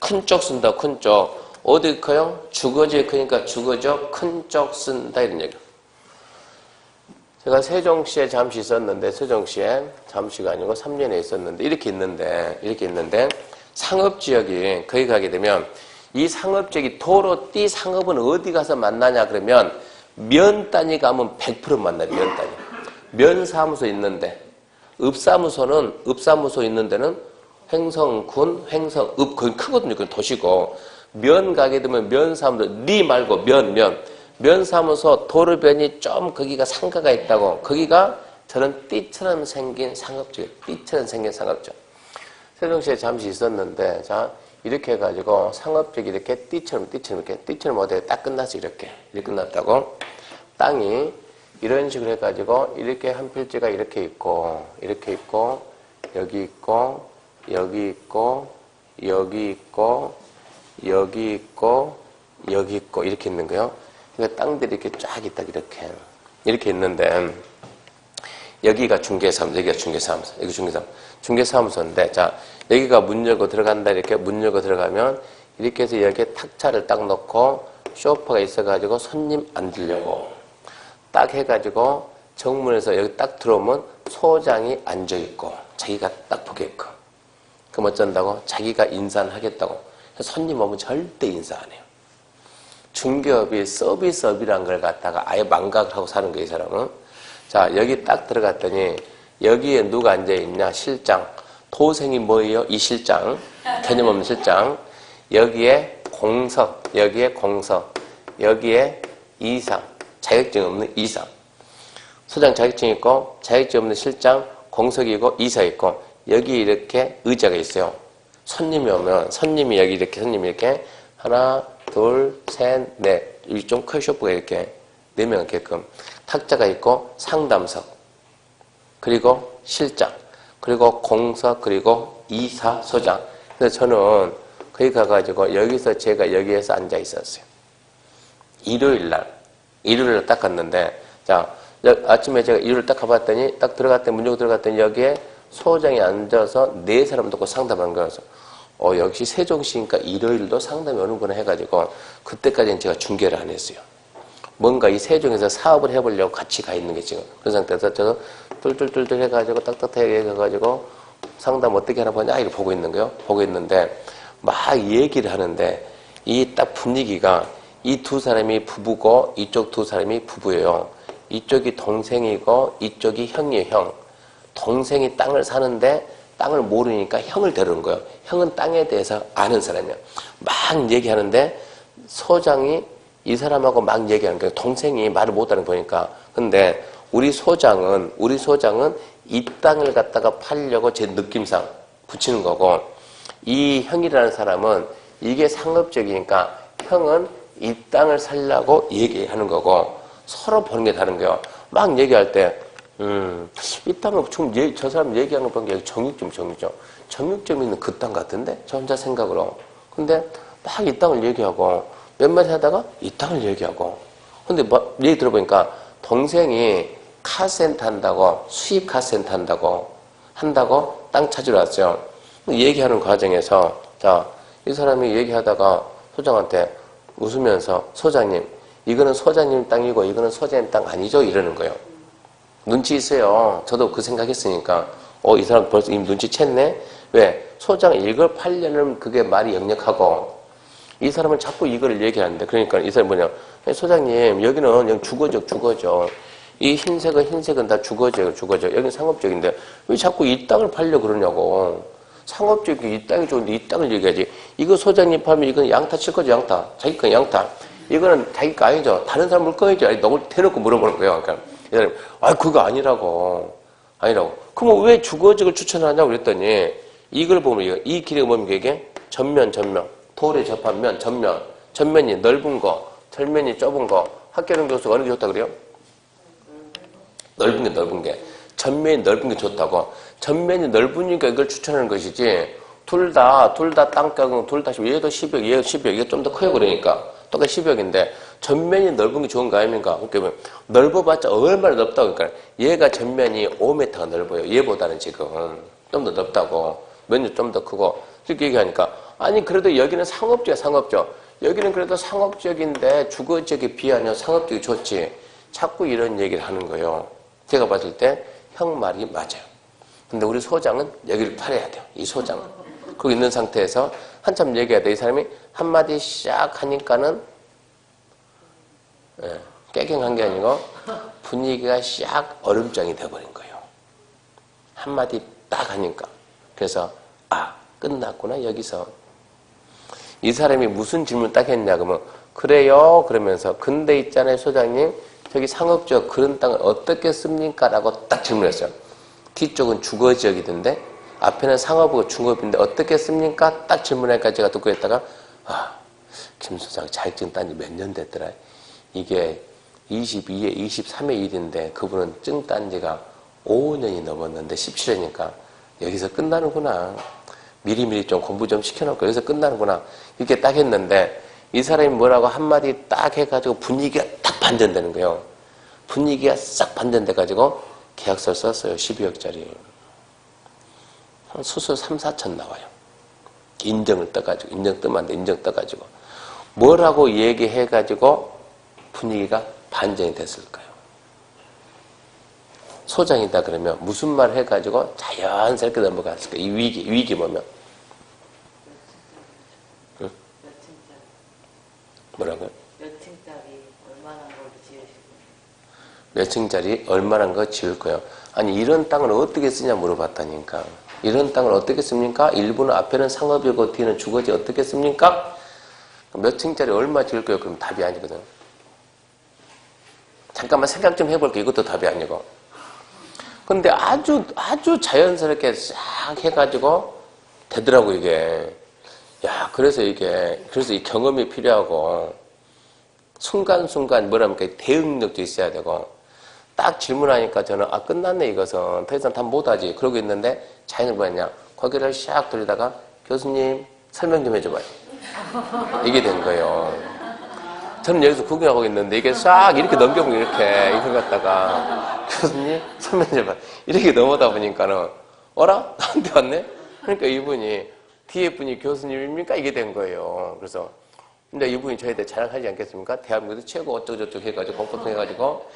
Speaker 1: 큰 쪽 쓴다. 큰 쪽. 어디 커요? 주거지에 크니까 주거적 큰 쪽 쓴다 이런 얘기야. 제가 세종시에 잠시 있었는데 세종시에 잠시가 아니고 3년에 있었는데 이렇게 있는데 상업지역이 거기 가게 되면 이 상업지역이 도로 띠 상업은 어디 가서 만나냐 그러면 면 단위 가면 100% 만나요. 면 단위. 면사무소 있는데 읍사무소 있는 데는 횡성군, 횡성읍 거기 크거든요. 그건 도시고 면 가게 되면 면사무소 리 말고 면사무소 도로변이 좀 거기가 상가가 있다고 거기가 저런 띠처럼 생긴 상업지역 띠처럼 생긴 상업지역 세종시에 잠시 있었는데 자 이렇게 해가지고 상업지역이 이렇게 띠처럼 어디에 딱 끝났어 이렇게 끝났다고 땅이 이런 식으로 해가지고 이렇게 한 필지가 이렇게 있고 여기 있고 여기 있고 여기 있고 여기 있고 여기 있고 이렇게 있는 거예요. 그러니까 땅들이 이렇게 쫙 있다 이렇게 있는데 여기가 중개사무소, 여기가 중개사무소, 여기 중개사무소인데 자 여기가 문 열고 들어간다 이렇게 문 열고 들어가면 이렇게 해서 여기에 탁자를 딱 놓고 소파가 있어가지고 손님 앉으려고 딱 해가지고 정문에서 여기 딱 들어오면 소장이 앉아 있고 자기가 딱 보게끔 그럼 어쩐다고? 자기가 인사를 하겠다고 손님 오면 절대 인사 안 해요. 중개업이 서비스업이란 걸 갖다가 아예 망각을 하고 사는 거예요, 이 사람은. 자, 여기 딱 들어갔더니 여기에 누가 앉아있냐? 실장. 도생이 뭐예요? 이 실장. 개념 없는 실장. 여기에 공석. 여기에 이상. 자격증 없는 이상. 소장 자격증 있고 자격증 없는 실장, 공석이고 이사 있고 여기 이렇게 의자가 있어요. 손님이 오면 손님이 이렇게 하나 둘, 셋, 넷. 여기 좀 큰 쇼프가 이렇게 4명 있게끔 탁자가 있고 상담석 그리고 실장 그리고 공석 그리고 이사 소장. 그래서 저는 거기 가가지고 제가 여기에서 앉아 있었어요. 일요일날 딱 갔는데 자 아침에 제가 일요일 딱 가봤더니 딱 문 열고 들어갔더니 여기에 소장이 앉아서 4사람 듣고 상담하는 거여서 역시 세종시니까 일요일도 상담이 오는구나 해가지고 그때까지는 제가 중개를 안 했어요. 뭔가 이 세종에서 사업을 해보려고 같이 가 있는 게 지금 그런 상태에서 저도 뚫뚫뚫뚫 해가지고 딱딱하게 해가지고 상담 어떻게 하나 보냐 이렇게 보고 있는 거예요. 보고 있는데 막 얘기를 하는데 이 딱 분위기가 이 2사람이 부부고 이쪽 2사람이 부부예요. 이쪽이 동생이고 이쪽이 형이에요. 형. 동생이 땅을 사는데 땅을 모르니까 형을 데려온 거예요. 형은 땅에 대해서 아는 사람이야. 막 얘기하는데 소장이 이 사람하고 막 얘기하는 거예요. 동생이 말을 못하는 거 보니까. 근데 우리 소장은 이 땅을 갖다가 팔려고 제 느낌상 붙이는 거고 이 형이라는 사람은 이게 상업적이니까 형은 이 땅을 살려고 얘기하는 거고 서로 보는 게 다른 거예요. 막 얘기할 때 이 땅은 지금 저 사람 얘기하는 거 보니까 정육점이죠. 정육점 있는 그 땅 같은데? 저 혼자 생각으로. 근데 막 이 땅을 얘기하고 몇 마디 하다가 이 땅을 얘기하고. 근데 뭐 얘기 들어보니까 동생이 카센터 한다고 수입 카센터 한다고 땅 찾으러 왔어요. 얘기하는 과정에서 자, 이 사람이 얘기하다가 소장한테 웃으면서 소장님 이거는 소장님 땅이고 이거는 소장님 땅 아니죠? 이러는 거예요. 눈치 있어요. 저도 그 생각했으니까 이 사람 벌써 이미 눈치챘네? 왜? 소장 이걸 팔려는 그게 말이 역력하고 이 사람은 자꾸 이거를 얘기하는데 그러니까 이 사람이 뭐냐 소장님 여기는 주거죠. 이 흰색은 다 주거죠. 여기는 상업적인데 왜 자꾸 이 땅을 팔려 그러냐고. 상업적이 이 땅이 좋은데 이 땅을 얘기하지. 이거 소장님 팔면 이건 양타 칠 거죠. 양타. 자기 건 양타. 이거는 자기 거 아니죠. 다른 사람 물건이죠. 아니 너무 대놓고 물어보는 거예요. 그러니까 이 사람이 그거 아니라고. 그럼 왜 주거지를 추천하냐고 그랬더니 이걸 보면 이 길이가 뭡니까 이게? 전면. 돌에 접한 면, 전면이 넓은 거, 절면이 좁은 거. 학교는 교수 어느 게 좋다 그래요? 넓은 게. 전면이 넓은 게 좋다고. 전면이 넓으니까 이걸 추천하는 것이지. 둘 다 땅가격은 둘 다 얘도 10억, 얘도 10억, 이게 좀 더 커요 그러니까. 똑같이 10억인데 전면이 넓은 게 좋은 거 아닙니까? 그러니까 넓어봤자 얼마나 넓다고 그러니까. 얘가 전면이 5m가 넓어요. 얘보다는 지금 좀 더 넓다고. 면이 좀 더 크고. 이렇게 얘기하니까 아니 그래도 여기는 상업적. 여기는 그래도 상업적인데 주거지역에 비하면 상업적이 좋지. 자꾸 이런 얘기를 하는 거예요. 제가 봤을 때 형 말이 맞아요. 근데 우리 소장은 여기를 팔아야 돼요. 이 소장은. 거기 있는 상태에서 한참 얘기해야 돼. 이 사람이 한마디 싹 하니까는 깨갱한 게 아니고 분위기가 싹 얼음장이 돼버린 거예요. 한마디 딱 하니까. 그래서 끝났구나 여기서. 이 사람이 무슨 질문 딱 했냐 그러면 그래요 그러면서 근데 있잖아요 소장님 저기 상업적 그런 땅을 어떻게 씁니까? 라고 딱 질문했어요. 뒤쪽은 주거지역이던데 앞에는 상업이고 중업인데 어떻게 씁니까? 딱 질문하니까 제가 듣고 있다가 김 소장 자격증 딴 지 몇 년 됐더라. 이게 22회, 23회 일인데 그분은 증 딴 지가 5년이 넘었는데 17회니까 여기서 끝나는구나. 미리미리 좀 공부 좀 시켜놓고 여기서 끝나는구나. 이렇게 딱 했는데 이 사람이 뭐라고 한마디 딱 해가지고 분위기가 딱 반전되는 거예요. 분위기가 싹 반전돼가지고 계약서를 썼어요. 12억짜리. 수수 3, 4천 나와요. 인증을 떠가지고 인증 뜨면 안 돼. 인증 떠가지고 뭐라고 얘기해가지고 분위기가 반전이 됐을까요? 소장이다 그러면 무슨 말 해가지고 자연스럽게 넘어갔을까요? 이 위기 뭐면 응? 뭐라고요?
Speaker 3: 몇 층짜리 얼마나 걸 지으시고
Speaker 1: 몇 층짜리 얼마나 거 지을 거예요? 아니 이런 땅을 어떻게 쓰냐 물어봤다니까. 이런 땅을 어떻게 씁니까? 일부는 앞에는 상업이고 뒤에는 주거지 어떻게 씁니까? 몇 층짜리 얼마 지을 거예요? 그럼 답이 아니거든. 잠깐만 생각 좀 해볼게요. 이것도 답이 아니고. 근데 아주 자연스럽게 싹 해가지고 되더라고 이게. 그래서 이 경험이 필요하고 순간순간 뭐랍니까 대응력도 있어야 되고 딱 질문하니까 저는 끝났네 이것은 더 이상 답 못하지 그러고 있는데 자연을 뭐였냐 고개를 샥 돌리다가 교수님 설명 좀 해줘봐요. 이게 된 거예요. 저는 여기서 구경하고 있는데 이게 싹 이렇게 넘겨보고 이렇게 갖다가 교수님 설명 좀 해봐요. 이렇게 넘어다 보니까는 어라? 나한테 왔네? 그러니까 이분이 뒤에 분이 교수님입니까? 이게 된 거예요. 그래서 근데 이분이 저에 대해 자랑하지 않겠습니까? 대한민국에서 최고 어쩌고저쩌고 해가지고 공포통 해가지고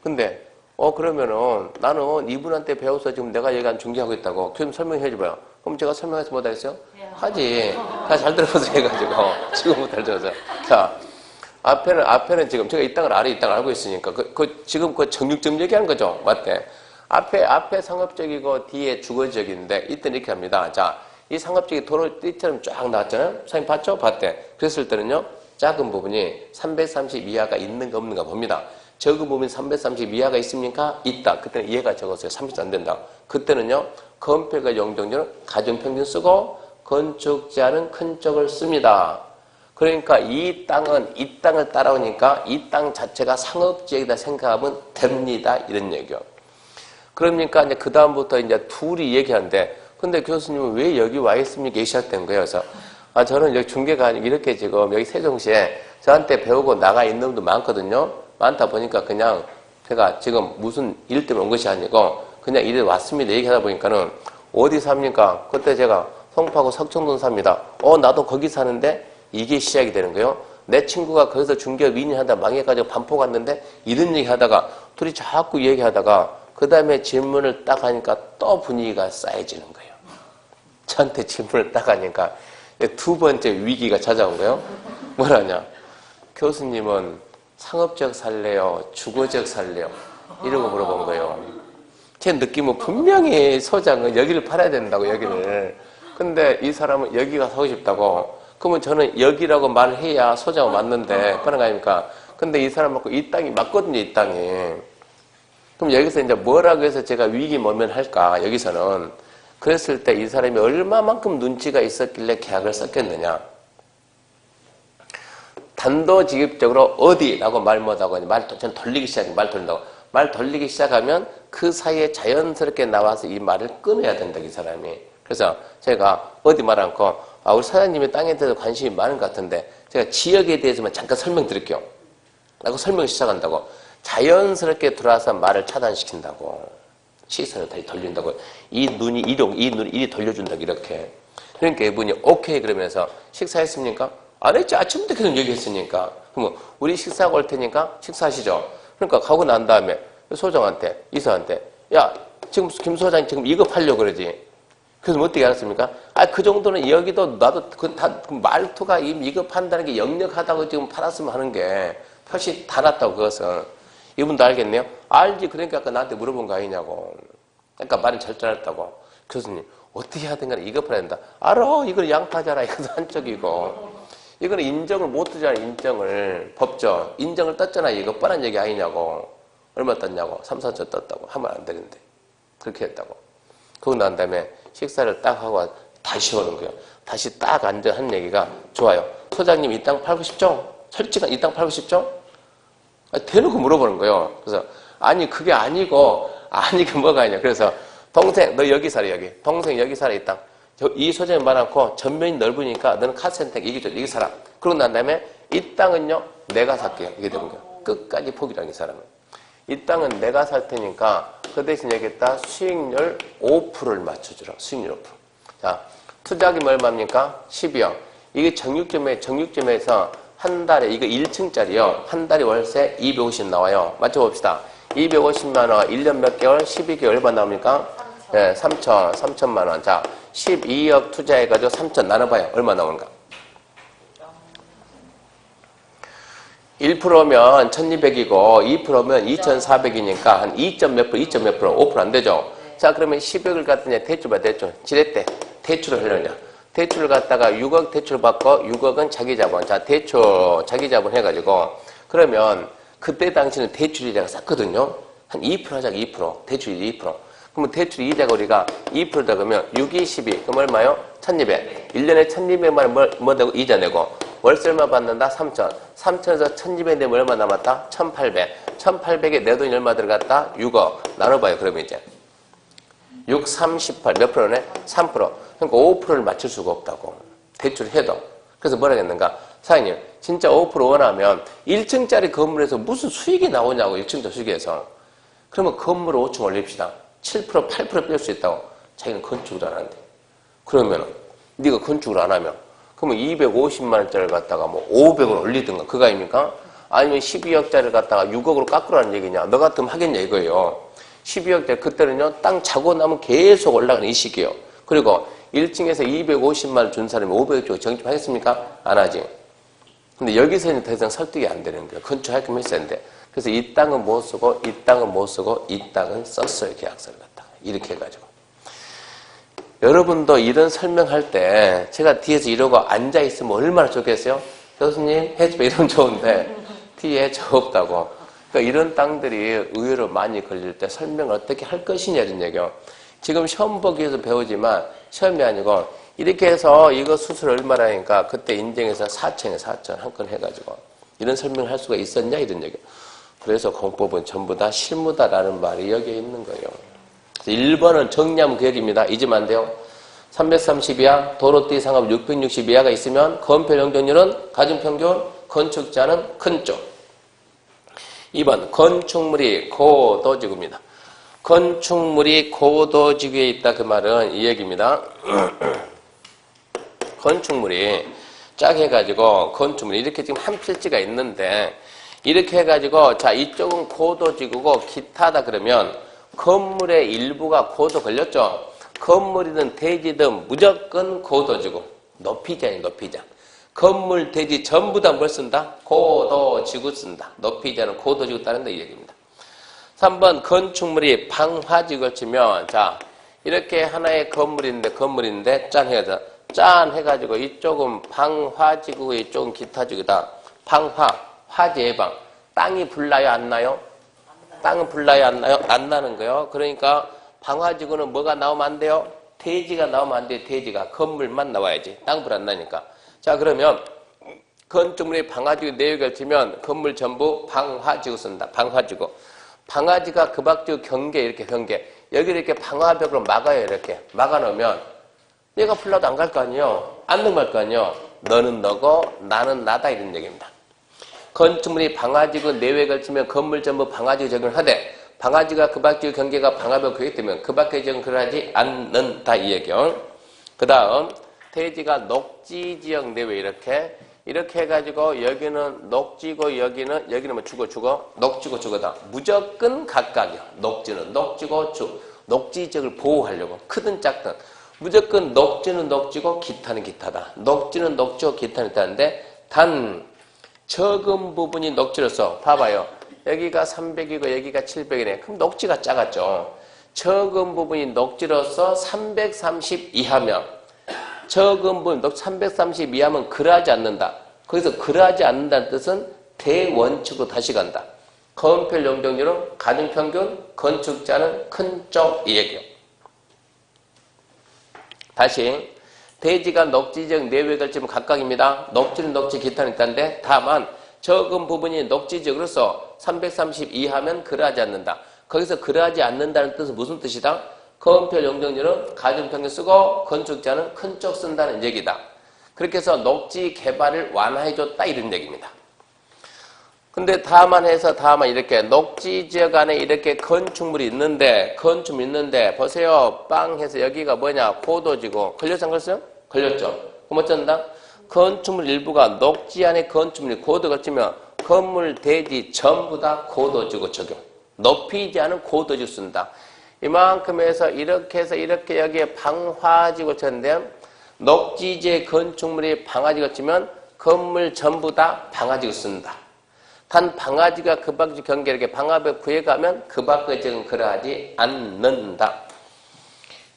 Speaker 1: 근데 그러면은 나는 이분한테 배워서 지금 내가 얘기한 중계하고 있다고 교수님 설명해 줘봐요. 그럼 제가 설명해서 못하겠어요? 하지. 다 잘 들어서 해가지고 지금부터 잘 들어서 자 앞에는 지금 제가 이 땅을 이 땅을 알고 있으니까 지금 정육점 얘기하는 거죠. 맞대. 앞에 상업적이고 뒤에 주거지역인데 이때는 이렇게 합니다. 자, 이 상업적이 도로 띠처럼 쫙 나왔잖아요. 선생님 봤죠? 봤대. 그랬을 때는요. 작은 부분이 330 이하가 있는가 없는가 봅니다. 적은 부분이 330 이하가 있습니까? 있다. 그때는 얘가 적었어요. 30도 안 된다. 그때는요. 건폐가 용적률은 가중평균 쓰고 건축자는 큰 쪽을 씁니다. 그러니까 이 땅을 따라오니까 이 땅 자체가 상업지역이다 생각하면 됩니다. 이런 얘기요. 그러니까 이제 그다음부터 이제 둘이 얘기하는데, 근데 교수님은 왜 여기 와 있습니까? 시작된 거예요. 그래서, 저는 여기 중계가 아니고 이렇게 지금 여기 세종시에 저한테 배우고 나가 있는 놈도 많거든요. 많다 보니까 그냥 제가 지금 무슨 일 때문에 온 것이 아니고 그냥 이래 왔습니다. 얘기하다 보니까는 어디 삽니까? 그때 제가 송파구 석청동 삽니다. 나도 거기 사는데 이게 시작이 되는 거예요. 내 친구가 거기서 중개업 2년 하다 망해가지고 반포 갔는데 이런 얘기 하다가 둘이 자꾸 얘기하다가 그 다음에 질문을 딱 하니까 또 분위기가 쌓여지는 거예요. 저한테 질문을 딱 하니까 두 번째 위기가 찾아온 거예요. 뭐라냐? 교수님은 상업적 살래요? 주거적 살래요? 이러고 물어본 거예요. 제 느낌은 분명히 소장은 여기를 팔아야 된다고, 여기를. 근데 이 사람은 여기가 사고 싶다고. 그러면 저는 여기라고 말을 해야 소장은 맞는데, 그런 거 아닙니까? 근데 이 사람 맞고 이 땅이 맞거든요, 이 땅이. 그럼 여기서 이제 뭐라고 해서 제가 위기 모면할까, 여기서는. 그랬을 때 이 사람이 얼마만큼 눈치가 있었길래 계약을 썼겠느냐. 단도직입적으로 어디라고 말 못하고 전 돌리기 시작해, 말 돌린다고. 말 돌리기 시작하면 그 사이에 자연스럽게 나와서 이 말을 끊어야 된다, 이 사람이. 그래서 제가 어디 말 않고, 우리 사장님이 땅에 대해서 관심이 많은 것 같은데, 제가 지역에 대해서만 잠깐 설명드릴게요. 라고 설명을 시작한다고. 자연스럽게 들어와서 말을 차단시킨다고. 시선을 다시 돌린다고. 이 눈이 이리 돌려준다고, 이렇게. 그러니까 이분이 오케이 그러면서 식사했습니까? 안 했지. 아침부터 계속 얘기했으니까. 그러면 우리 식사하고 올 테니까 식사하시죠. 그러니까 가고 난 다음에 소장한테, 이사한테, 야, 지금 김 소장이 지금 이거 팔려고 그러지. 그래서 뭐 어떻게 알았습니까? 그 정도는 여기도 나도 말투가 이거 판다는 게 역력하다고 지금 팔았으면 하는 게 표시 다 났다고, 그것은. 이분도 알겠네요? 알지. 그러니까 아까 나한테 물어본 거 아니냐고. 그러니까 말은 절절했다고. 교수님, 어떻게 하든 간에 이거 팔아야 된다. 알아. 이거는 양파잖아. 이것도 한쪽이고. 이거는 인정을 못 뜨잖아, 인정을. 법적. 인정을 떴잖아. 이거 뻔한 얘기 아니냐고. 얼마 떴냐고. 3, 4천 떴다고. 하면 안 되는데. 그렇게 했다고. 그러고 난 다음에 식사를 딱 하고 다시 오는 거예요. 다시 딱 앉아 한 얘기가, 좋아요. 소장님 이 땅 팔고 싶죠? 솔직한 이 땅 팔고 싶죠? 대놓고 물어보는 거예요. 그래서, 아니, 그게 아니고, 그 뭐가 아니냐. 그래서, 동생, 너 여기 살아, 여기. 동생 여기 살아, 이 땅. 이 소장이 많았고, 전면이 넓으니까 너는 카센터 여기 살아. 그러고 난 다음에, 이 땅은요, 내가 살게요. 이게 되는 거예요. 끝까지 포기라는 이 사람은. 이 땅은 내가 살 테니까, 그 대신 얘기했다. 수익률 5%를 맞춰주라. 수익률 5%. 자, 투자금이 얼마입니까? 12억. 이게 정육점에서 한 달에, 이거 1층짜리요. 한 달에 월세 250 나와요. 맞춰봅시다. 250만 원, 1년 몇 개월? 12개월 얼마 나옵니까? 3천. 네, 3천만 원. 자, 12억 투자해가지고 3천 나눠봐요. 얼마 나오는가? 1%면 1200이고 2%면 2400이니까 한 2점 몇 프로, 2점 몇 프로, 5% 안 되죠? 자, 그러면 10억을 갖더니 대출 봐, 대출. 지렛대. 대출을 하려냐. 대출을 갖다가 6억 대출 받고 6억은 자기 자본. 자, 대출, 자기 자본 해가지고. 그러면 그때 당시는 대출 이자가 쌌거든요. 한 2% 하자고, 2%. 대출 이자 2%. 그러면 대출 이자가 우리가 2%다 그러면 6, 2, 12. 그럼 얼마요? 1200. 1년에 1200만 원 뭐 되고 이자 내고. 월세 얼마 받는다? 3천. 3천에서 1200 내면 얼마 남았다? 1800. 1800에 내 돈이 얼마 들어갔다? 6억. 나눠봐요, 그러면 이제. 6, 3, 18. 몇 프로네? 3%. 그러니까 5%를 맞출 수가 없다고. 대출을 해도. 그래서 뭐라 했는가? 사장님, 진짜 5% 원하면 1층짜리 건물에서 무슨 수익이 나오냐고, 1층짜리 수익에서. 그러면 건물을 5층 올립시다. 7%, 8% 뺄 수 있다고. 자기는 건축을 안 하는데. 그러면 네가 건축을 안 하면 그러면 250만 원짜리를 갖다가 뭐 500을 올리든가 그거 아닙니까? 아니면 12억짜리를 갖다가 6억으로 깎으라는 얘기냐. 너 같으면 하겠냐 이거예요. 12억짜리 그때는요. 땅 자고 나면 계속 올라가는 이 시기예요. 그리고 1층에서 250만 원 준 사람이 500억 주고 정집하겠습니까? 안 하지. 근데 여기서는 더 이상 설득이 안 되는 거예요. 건축할 거면 했어야 되는데. 그래서 이 땅은 못 쓰고 이 땅은 못 쓰고 이 땅은 썼어요. 계약서를 갖다가. 이렇게 해가지고. 여러분도 이런 설명할 때 제가 뒤에서 이러고 앉아있으면 얼마나 좋겠어요? 교수님 해줘 이러면 좋은데 뒤에 저 없다고. 그러니까 이런 땅들이 의외로 많이 걸릴 때 설명을 어떻게 할 것이냐 이런 얘기요. 지금 시험 보기 위해서 배우지만 시험이 아니고 이렇게 해서 이거 수술 얼마나 하니까 그때 인정해서 4천에 4천 한 건 해가지고 이런 설명을 할 수가 있었냐 이런 얘기. 그래서 공법은 전부 다 실무다라는 말이 여기에 있는 거예요. 1번은 정리하면 그 얘기입니다. 잊으면 안 돼요. 330 이하, 도로띠 상업 660 이하가 있으면 건폐 용적률은 가중평균, 건축자는 큰 쪽. 2번 건축물이 고도지구입니다. 건축물이 고도지구에 있다 그 말은 이 얘기입니다. 건축물이 쫙 해가지고 건축물이 이렇게 지금 한 필지가 있는데 이렇게 해가지고 자 이쪽은 고도지구고 기타다 그러면 건물의 일부가 고도 걸렸죠. 건물이든 대지든 무조건 고도지구. 높이자니 높이자. 건물, 대지 전부 다 뭘 쓴다? 고도지구 쓴다. 높이자는 고도지구 따른다 이 얘기입니다. 3번 건축물이 방화지구를 치면 자 이렇게 하나의 건물인데 짠 해야 짠 해가지고 이쪽은 방화지구 이쪽은 기타지구다. 방화, 화재 예방. 땅이 불나요 안 나요? 땅은 불나요 안 나요? 안 나는 거예요. 그러니까 방화지구는 뭐가 나오면 안 돼요? 대지가 나오면 안 돼요. 대지가. 건물만 나와야지. 땅 불 안 나니까. 자 그러면 건축물이 방화지구 내역을 걸치면 건물 전부 방화지구 쓴다. 방화지구. 방화지가 그 밖지구 경계 이렇게 경계. 여기 이렇게 방화벽으로 막아요. 이렇게. 막아놓으면 얘가 불나도 안 갈 거 아니에요. 안 넘어갈 거 아니에요. 너는 너고 나는 나다 이런 얘기입니다. 건축물이 방화지구 내외에 걸치면 건물 전부 방화지구 적용을 하되 방화지가 그 밖지구 경계가 방화벽 그게 되면 그 밖의 적용을 하지 않는다 이 얘기요. 그 다음 대지가 녹지지역 내외 이렇게 해가지고 여기는 녹지고 여기는 뭐 주거 녹지고 주거다. 무조건 각각이요. 녹지는 녹지고 녹지지역을 보호하려고 크든 작든 무조건 녹지는 녹지고 기타는 기타다. 녹지는 녹지고 기타는 기타인데 단 적은 부분이 녹지로서 봐봐요. 여기가 300이고 여기가 700이네. 그럼 녹지가 작았죠. 적은 부분이 녹지로서 330 이하면 적은 부분 330 이하면 그러하지 않는다. 거기서 그러하지 않는다는 뜻은 대원칙으로 다시 간다. 건폐 용적률은 가중평균, 건축자는 큰 쪽 이 얘기요. 다시 대지가 녹지지역 내외에 걸치면 각각입니다. 녹지는 녹지 기타는 있다는데 다만 적은 부분이 녹지지역으로서 330 이하면 그러하지 않는다. 거기서 그러하지 않는다는 뜻은 무슨 뜻이다? 건폐 용적률은 가중평균 쓰고 건축자는 큰 쪽 쓴다는 얘기다. 그렇게 해서 녹지 개발을 완화해줬다 이런 얘기입니다. 근데 다만 이렇게 녹지지역 안에 이렇게 건축물이 있는데 보세요. 빵 해서 여기가 뭐냐 고도지구 걸렸어 안 걸렸어요? 걸렸죠. 그럼 어쩐다? 건축물 일부가 녹지 안에 건축물이 고도 걸치면 건물 대지 전부 다 고도지구 적용. 높이지 않은 고도지구 쓴다. 이만큼 해서 이렇게 여기에 방화지구 쳤는데 녹지지의 건축물이 방화지구 치면 건물 전부 다 방화지구 쓴다. 단 방화지가 그 밖의 경계 이렇게 방화벽 구에 가면 그 밖의 지역은 그러하지 않는다.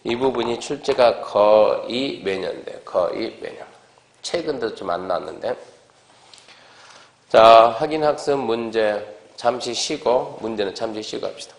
Speaker 1: 이 부분이 출제가 거의 매년돼요. 거의 매년. 최근도 좀 안 나왔는데. 자, 확인학습 문제 잠시 쉬고 문제는 잠시 쉬고 합시다.